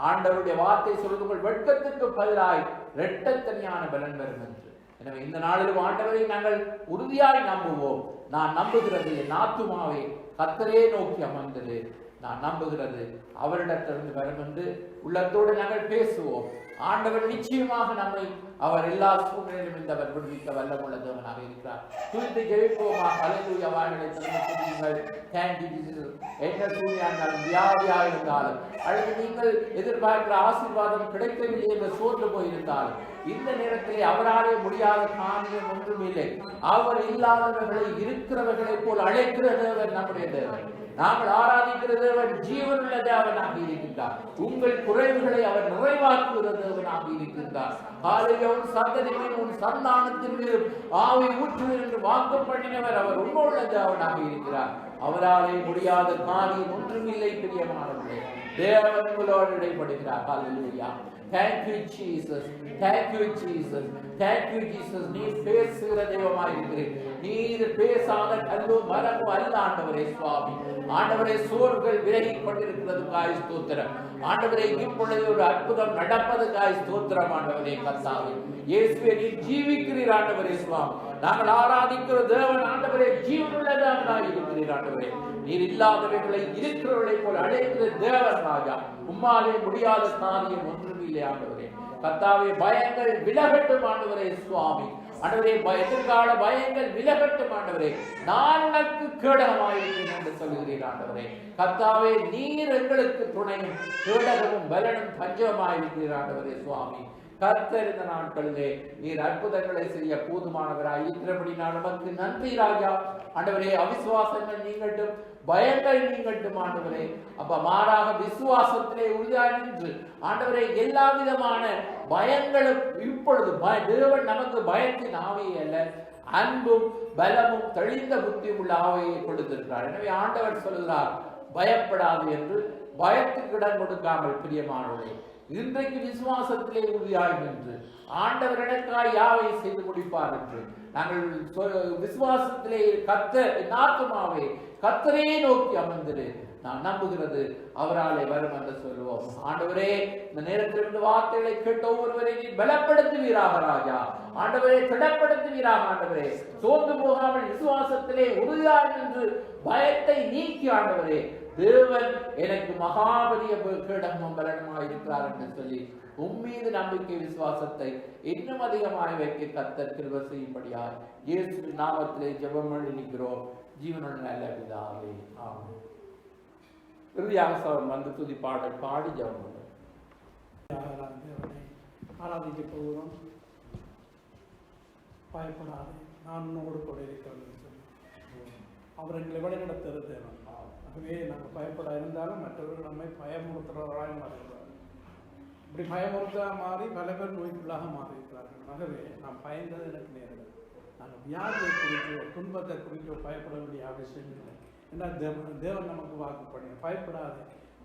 ஆண்டவருடைய வார்த்தை சொல்லுங்கள், வெட்கத்திற்கு பதிலாய் இரட்டத்தனியான பலன் வரும் என்று. எனவே இந்த நாளிலும் ஆண்டவரை நாங்கள் உறுதியாய் நம்புவோம். நான் நம்புகிறது என் ஆத்துமாவே கர்த்தரே நோக்கி அமர்ந்தது, நான் நம்புகிறது அவரிடத்திலிருந்து வரும் என்று உள்ளத்தோடு நாங்கள் பேசுவோம். ஆண்டவர் நிச்சயமாக நம்மை அவர் எல்லா சூழ்நிலையிலும் இருந்தவர் விடுவிக்க வல்லமுள்ள தேவனாக இருக்கிறார். துதித்து ஜெபிப்போமா? ஹல்லேலூயா. வாய்களை திறந்து துதியுங்கள். Thank you Jesus. என்ன சூழ்நிலையானாலும் வியாதியாக இருந்தாலும் அல்லது நீங்கள் எதிர்பார்க்கிற ஆசீர்வாதம் கிடைக்கவில்லை என்று சோர்ந்து போயிருந்தாலும் இந்த நேரத்திலே அவராலே முடியாத காரியம் ஒன்றும் இல்லை. அவர் இல்லாதவர்களை இருக்கிறவர்களை போல் அழைக்கிற தேவன் நம்முடைய தேவன். நாங்கள் ஆராதிக்கிற தேவன் ஜீவனுள்ள தேவனாக இருக்கின்றார். உங்கள் குறைவுகளை அவர் நிறைவாக்குகிற தேவனாக இருக்கின்றார். உன் சந்ததி மீது உன் சந்தானத்தின் மீது ஆவி ஊற்றுவர் என்று வாக்கு பண்ணினவர் அவர் உண்மையுள்ள தேவனாக இருக்கிறார். அவராலே முடியாத காரியம் ஒன்றும் இல்லை. பிரியமானவர்களே, தேவன் உங்களோடு இடைப்படுகிறார். ஹல்லேலூயா. Thank you Jesus. Thank you Jesus. Thank you Jesus. நீ பேசுகிற தெய்வமாய் இருக்கிறீர். நீர் பேசாத கல்லு மரமோ அல்ல ஆண்டவரே சுவாமி. ஆண்டவரே, சோர்கள் விலகி கொண்டிருக்கிறதுக்காய் ஸ்தோத்திரம். ஆண்டவரே, இப்பொழுது ஒரு அற்புதம் நடப்பதுக்காய் ஸ்தோத்திரம். ஆண்டவரே கர்த்தாவே இயேசுவே, நீ ஜீவிக்கிறீர் ஆண்டவரே சுவாமி. நாங்கள் ஆராதிக்கிற தேவன் ஆண்டவரே ஜீவனுள்ள தேவனாய் இருக்கிறீர். ஆண்டவரே, நீர் இல்லாதவர்களை இருக்கிறவர்களை போல் அழைக்கிற தேவன் ராஜா. உம்மாலே முடியாத காரியம் ஒன்றும் இல்லை ஆண்டவரே. கர்த்தாவே, பயங்கள் விலகட்டும் ஆண்டவரே சுவாமி. ஆண்டவரே, எதிர்கால பயங்கள் விலகட்டும் ஆண்டவரே. நான் உனக்கு கேடகமாயிருக்கிறேன் என்று சொல்கிறீர் ஆண்டவரே. கர்த்தாவே, நீர் எங்களுக்கு துணையும் கேடகமும் பலனும் பஞ்சமாயிருக்கிறீர் ஆண்டவரே சுவாமி. கர்த்தர் இந்த நாட்களிலே நீர் அற்புதங்களை செய்ய போதுமானவராய் இருக்கிறபடி நான் நமக்கு நன்றி ராஜா. ஆண்டவரே, அவிசுவாசங்கள் நீங்கட்டும், பயங்கள் நீங்கட்டும் ஆண்டவரே. அப்ப மாறாக விசுவாசத்திலே உறுதியாய் நின்று ஆண்டவரே, எல்லா விதமான பயங்களும் இப்பொழுது தேவன் நமக்கு பயத்தின் ஆவியை அல்ல, அன்பும் பலமும் தெளிந்த புத்தி உள்ள ஆவியை கொடுத்திருக்கிறார். எனவே ஆண்டவர் சொல்கிறார், பயப்படாது என்று. பயத்துக்கு இடம் கொடுக்காமல் பிரியமானவர்களே, இன்றைக்கு விசுவாசத்திலே உறுதியாய் நின்று ஆண்டவர் எனக்காய் யாவை செய்து முடிப்பார் என்று நாங்கள் விசுவாசத்திலே கர்த்தர் என் ஆத்துமாவே கர்த்தரே நோக்கி அமர்ந்திரு, நான் நம்புகிறது அவராலே வரும் என்று சொல்லுவோம். ஆண்டவரே, இந்த நேரத்திலிருந்து வார்த்தைகளை கேட்ட ஒவ்வொருவரை நீ பலப்படுத்துவீராக ராஜா. ஆண்டவரே, திடப்படுத்துவீராக ஆண்டவரே. சோர்ந்து போகாமல் விசுவாசத்திலே உறுதியாய் நின்று பயத்தை நீக்கி ஆண்டவரே, தேவன் எனக்கு மகாபலிய கேடகமும் பலனுமாய் இருக்கிறார் என்று சொல்லி உம்மீது நம்பிக்கை விசுவாசத்தை இன்னும் அதிகமாய் வைக்க கர்த்தர் கிருபை செய்யும்படியாய் இயேசுவின் நாமத்திலே ஜெபம் பண்ணிக்கிறோம் ஜீவனுள்ள நல்ல பிதாவே, ஆமென். இறுதியாக சோதரன் வந்து துதி பாடல் பாடி ஜெபம் பண்ணுவோம். ஆராதிக்க போகிறோம். பயப்படாதே, நான் உன்னோடு கூட இருக்கிறேன் சொல்லி அவர் எங்களை வழிநடத்துகிற தேவன். ஆகவே நாங்கள் பயப்பட இருந்தாலும் மற்றவர்கள் நம்மை பயமுறுத்துறவர்களாக மாறுகிறார்கள். இப்படி பயமுறுத்தா மாறி பல பேர் நோய்க்குள்ளாக மாறியிருக்கிறார்கள். ஆகவே நான் பயந்தது எனக்கு நேரிடும். நாங்கள் வியாதியை குறித்தோ துன்பத்தை குறித்தோ பயப்பட வேண்டிய அவசியம் இல்லை. ஏன்னா தேவன் நமக்கு வாக்கு பண்ணி பயப்படாது,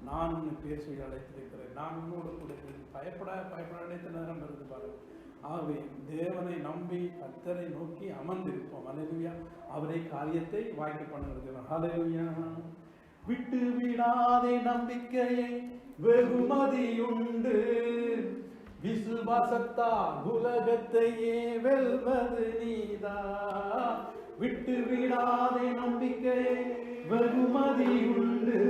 நான் உன்னை பேசி அழைத்திருக்கிறேன், நான் உன்னோடு கூட பயப்பட அழைத்த நேரம் இருந்து பாருங்கள். ஆகவே தேவனை நம்பி கர்த்தரை நோக்கி அமர்ந்திருப்போம். ஹல்லேலூயா. அவரை காரியத்தை வாய்க்க பண்ணுகிறது. ஹல்லேலூயா. விட்டு விடாதே நம்பிக்கையை வெகுமதியுண்டு, விசுவாசத்தால் உலகத்தையே வெல்வது நீதா. விட்டு விடாதே நம்பிக்கையை வெகுமதியுண்டு,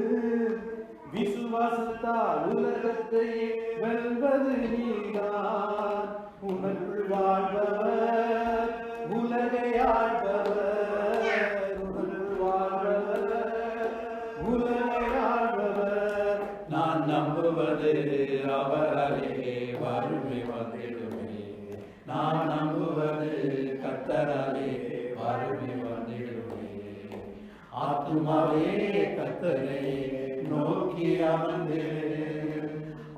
விசுவாசத்தால் உலகத்தையே வெல்வது நீதா. உனக்குள் வாழ்பவர் உலகை ஆழ்பவர், உனக்குள் வாழ்பவர் உலகை ஆழ்பவர். நான் நம்புவது அவராலே வறுமை வந்திடுமே, நான் நம்புவது கர்த்தராலே வறுமை வந்திடுமே. ஆத்துமாவே கர்த்தரை நோக்கி அமர்ந்திடு,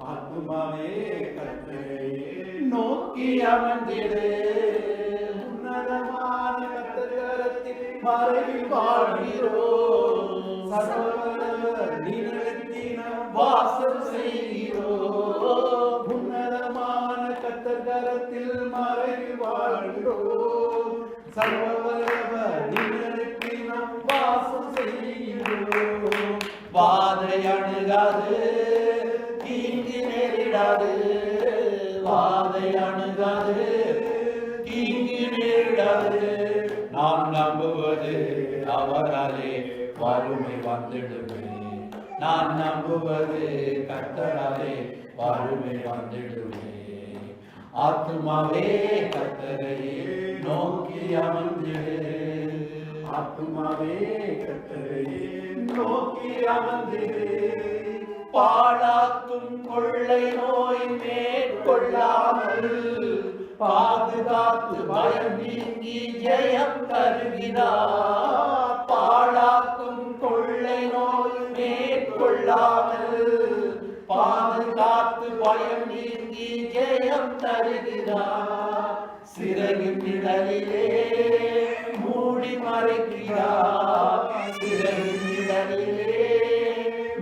ஆத்துமாவே கர்த்தரை நோக்கி அமர்ந்திடு. உன்னதமான கர்த்தரின் மறைவில் வாழ்கிறோம், சர்வவல்லவர் நிழலில் வாசம் செய்கிறோம். உன்னதமான கர்த்தரின் மறைவில் வாழ்கிறோம், சர்வவல்லவர் நிழலில் வாசம் செய்கிறோம். வாதை அணுகாது, தீங்கு நேரிடாது, வாதை அணுகாது, தீங்கு நேரிடாது. நான் நம்புவது அவராலே வறுமை வந்திடுமே, நான் நம்புவது கர்த்தராலே வறுமை வந்திடுமே. ஆத்துமாவே கர்த்தரையே நோக்கி அமர்ந்திடு. ஆத்துமாவே கர்த்தரையே நோக்கி அமர்ந்திடு. பாழாக்கும் கொள்ளை நோய் மேற்கொள்ளாமல் பாதுகாத்து பயம் நீங்கி ஜெயம் தருகிறார். பாழாக்கும் கொள்ளை நோய் மேற்கொள்ளாமல் பாதுகாத்து பயம் நீங்கி ஜெயம் தருகிறார். சிறகின் நிழலிலே மூடி மறைக்கிறார். சிறகின் நிழலிலே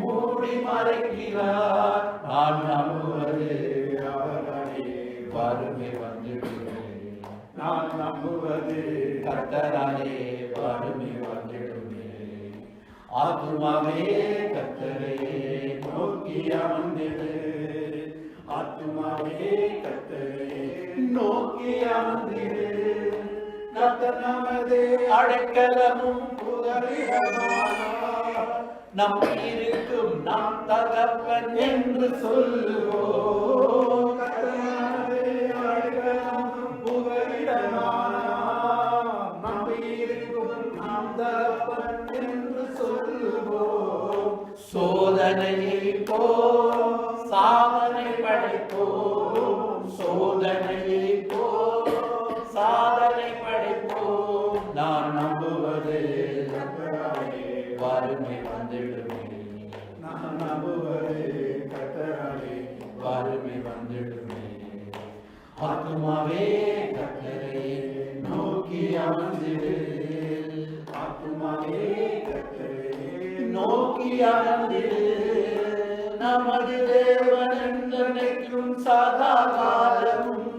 மூடி மறைக்கிறார். நான் நம்புவது அவராலே வறுமை வந்துடுமே. நான் நம்புவது கர்த்தராலே வறுமை வந்துடுமே. ஆத்துமாவே கர்த்தரையே நோக்கி அமர்ந்திடு. ஆத்துமாவே கர்த்தரையே நோக்கி அமர்ந்திடு. கர்த்தர் நமது அடைக்கலமும் புகலிடமானார். நம் இருக்கும் நம் தகப்பன் என்று சொல்லுவோம். கர்த்தர் நமது அடைக்கலமும் புகலிடமானார். நம்பியிருக்கும் நாம் தகப்பன் என்று சொல்லுவோம். சோதனையை போ சாதனை படைப்போம். சோதனையை போ சாதனை படைப்போம். நான் நம்புவது கர்த்தராலே வறுமை வந்துடுமே. நான் நம்புவது கர்த்தராலே வறுமை வந்துடுமே. ஆத்துமாவே கர்த்தரையே நோக்கி அமர்ந்திடு. ஆத்துமாவே கர்த்தரையே நோக்கி அமர்ந்திடு. நமது தேவன் என்றென்றைக்கும் சதா காலமும்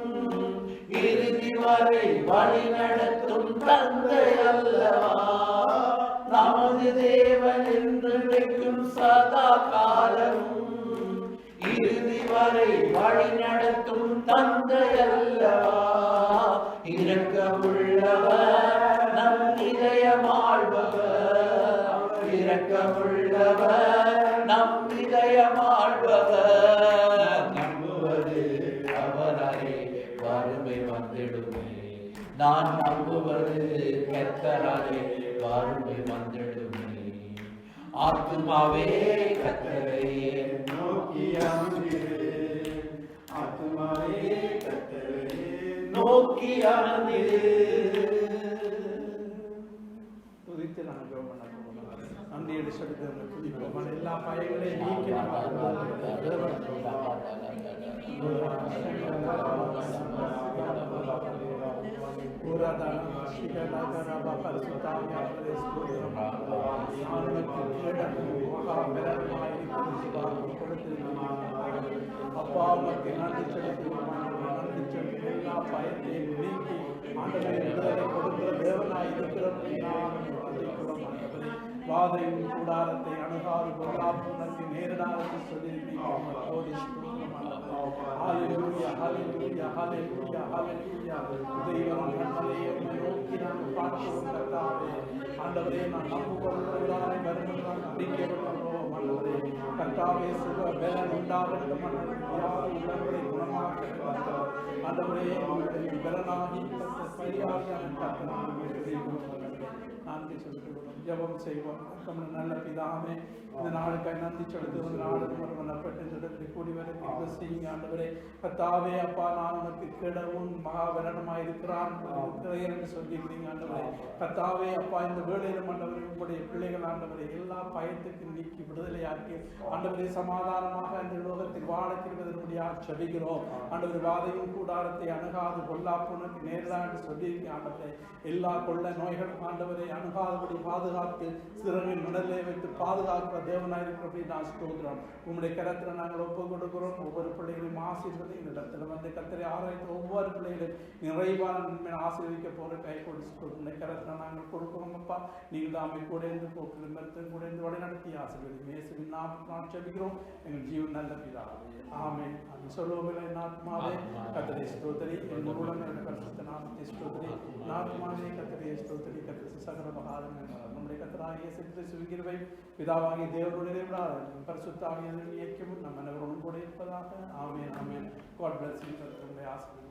இறுதி வரை வழி நடத்தும் தந்தை அல்லவா. நமது தேவன் என்றென்றைக்கும் சதா காலமும் இறுதி வரை வழி நடத்தும் தந்தை அல்லவா. இரக்கமுள்ளவர் நம் இதயமாழ்பவர். இரக்கமுள்ளவர் நம் இதயமாழ்பவர். நம்புவது அவராலே வறுமை வந்துடுமே. நான் நம்புவது கர்த்தராலே வறுமை வந்துடுமே. ஆத்துமாவே கர்த்தரையே நோக்கி அமர்ந்திடு. ஆத்துமாவே கர்த்தரையே நோக்கி அமர்ந்திடு. துதித்து நாங்கள் ஜெபம் பண்ண போகிறோம். நன்றியோடு செலுத்தி துதிப்போம். எல்லா பயங்களையும் நீக்கி அப்பா உமக்கு நன்றி செலுத்துகிறோம். நன்றி செலுத்தி எல்லா பயத்தையும் நீக்கி ஆண்டவரை விடுதலை கொடுக்கிற தேவனாய் இருக்கிறோம். வாதையின் கூடாரத்தை அணுகாது பொருளாப்புணர்ச்சி நேரடாக சொல்லியிருக்கிறோம். ஹalleluya hallelujah hallelujah hallelujah. தெய்வம் கண்மலையை நோக்கி நாங்கள் பார்க்கிறோம். கர்த்தாவே ஆண்டவரே நான் நம்புகிறவர்களாய் வருகிறோம். அறிக்கைப்படுகிறோம். ஆண்டவரே கர்த்தாவே சுக பலன் உண்டாகட்டும். யார் உள்ளவரை குணமாக்க ஆண்டவரே உங்களுக்கு பலனாகி சரியாக நன்றி சொல்கிறோம். ஜெபம் செய்வோம். நல்ல பிதாவே இந்த நாளுக்காய் நன்றி செலுத்துவது நாளுக்கு மறுமணப்பட்டு இந்த இடத்தில் கூடி வரை செய்யுங்க. ஆண்டவரே கர்த்தாவே அப்பா நான் உனக்கு கிடவும் மகாபலனமாய் இருக்கிறான் என்று சொல்லிக்கிறீங்க. ஆண்டவரே கர்த்தாவே அப்பா இந்த வேளையிலும் ஆண்டவரே உங்களுடைய பிள்ளைகள் ஆண்டவரை எல்லா பயத்துக்கும் நீக்கி விடுதலையாக்கி ஆண்டவரே சமாதானமாக இந்த லோகத்தில் வாழக்கிறதன்படியாக செபிக்கிறோம். ஆண்டவர் வாதையும் கூடாரத்தை அணுகாது பொல்லாப்புனக்கு நேரலாம் என்று சொல்லியிருக்கேன். ஆண்டவரே எல்லா கொள்ள நோய்களும் ஆண்டவரை அணுகாதபடி பாதுகாத்து சிறனின் உடலை வைத்து பாதுகாக்கிற தேவனாயிருக்கிறபடி நான் ஸ்தோத்திரம். உங்களுடைய கரத்தில் நாங்கள் ஒப்பு கொடுக்கிறோம். ஒவ்வொரு பிள்ளைகளையும் ஆசீர்வதி இந்த இடத்துல வந்து கர்த்தரை ஆராய்த்து ஒவ்வொரு பிள்ளைகளையும் நிறைவான நன்மை ஆசீர்வதிக்க போகிற கை கொடுத்து உங்களுடைய கரத்தில் நாங்கள் கொடுக்கிறோம். அப்பா நீங்கள் தாமை கூட இருந்து போக்கிலும் மருத்துவம் கூட இருந்து வழிநடத்தி ஆசீர்வதி மேசுவின் நான் செபிக்கிறோம். எங்கள் ஜீவன் நல்ல பிதாவே ஆமென். அது சொல்லுவோம். நாத்மாவே கர்த்தரை ஸ்தோத்திரி. என் உலகம் பரிசுத்த நாமத்தை ஸ்தோத்திரி. நாத்மாவே கர்த்தரை ஸ்தோத்திரி. கர்த்தர் சகல மகாதங்கள் நம்முடைய கர்த்தராகிய இயேசு கிறிஸ்துவின் கிருபை பிதாவாகிய தேவனுடைய பரிசுத்த ஆவியானவரின் ஐக்கியமும் நம் அனைவரோடும் கூட இருப்பதாக. ஆமென் ஆமென். God bless you. ஆசீர்வதி.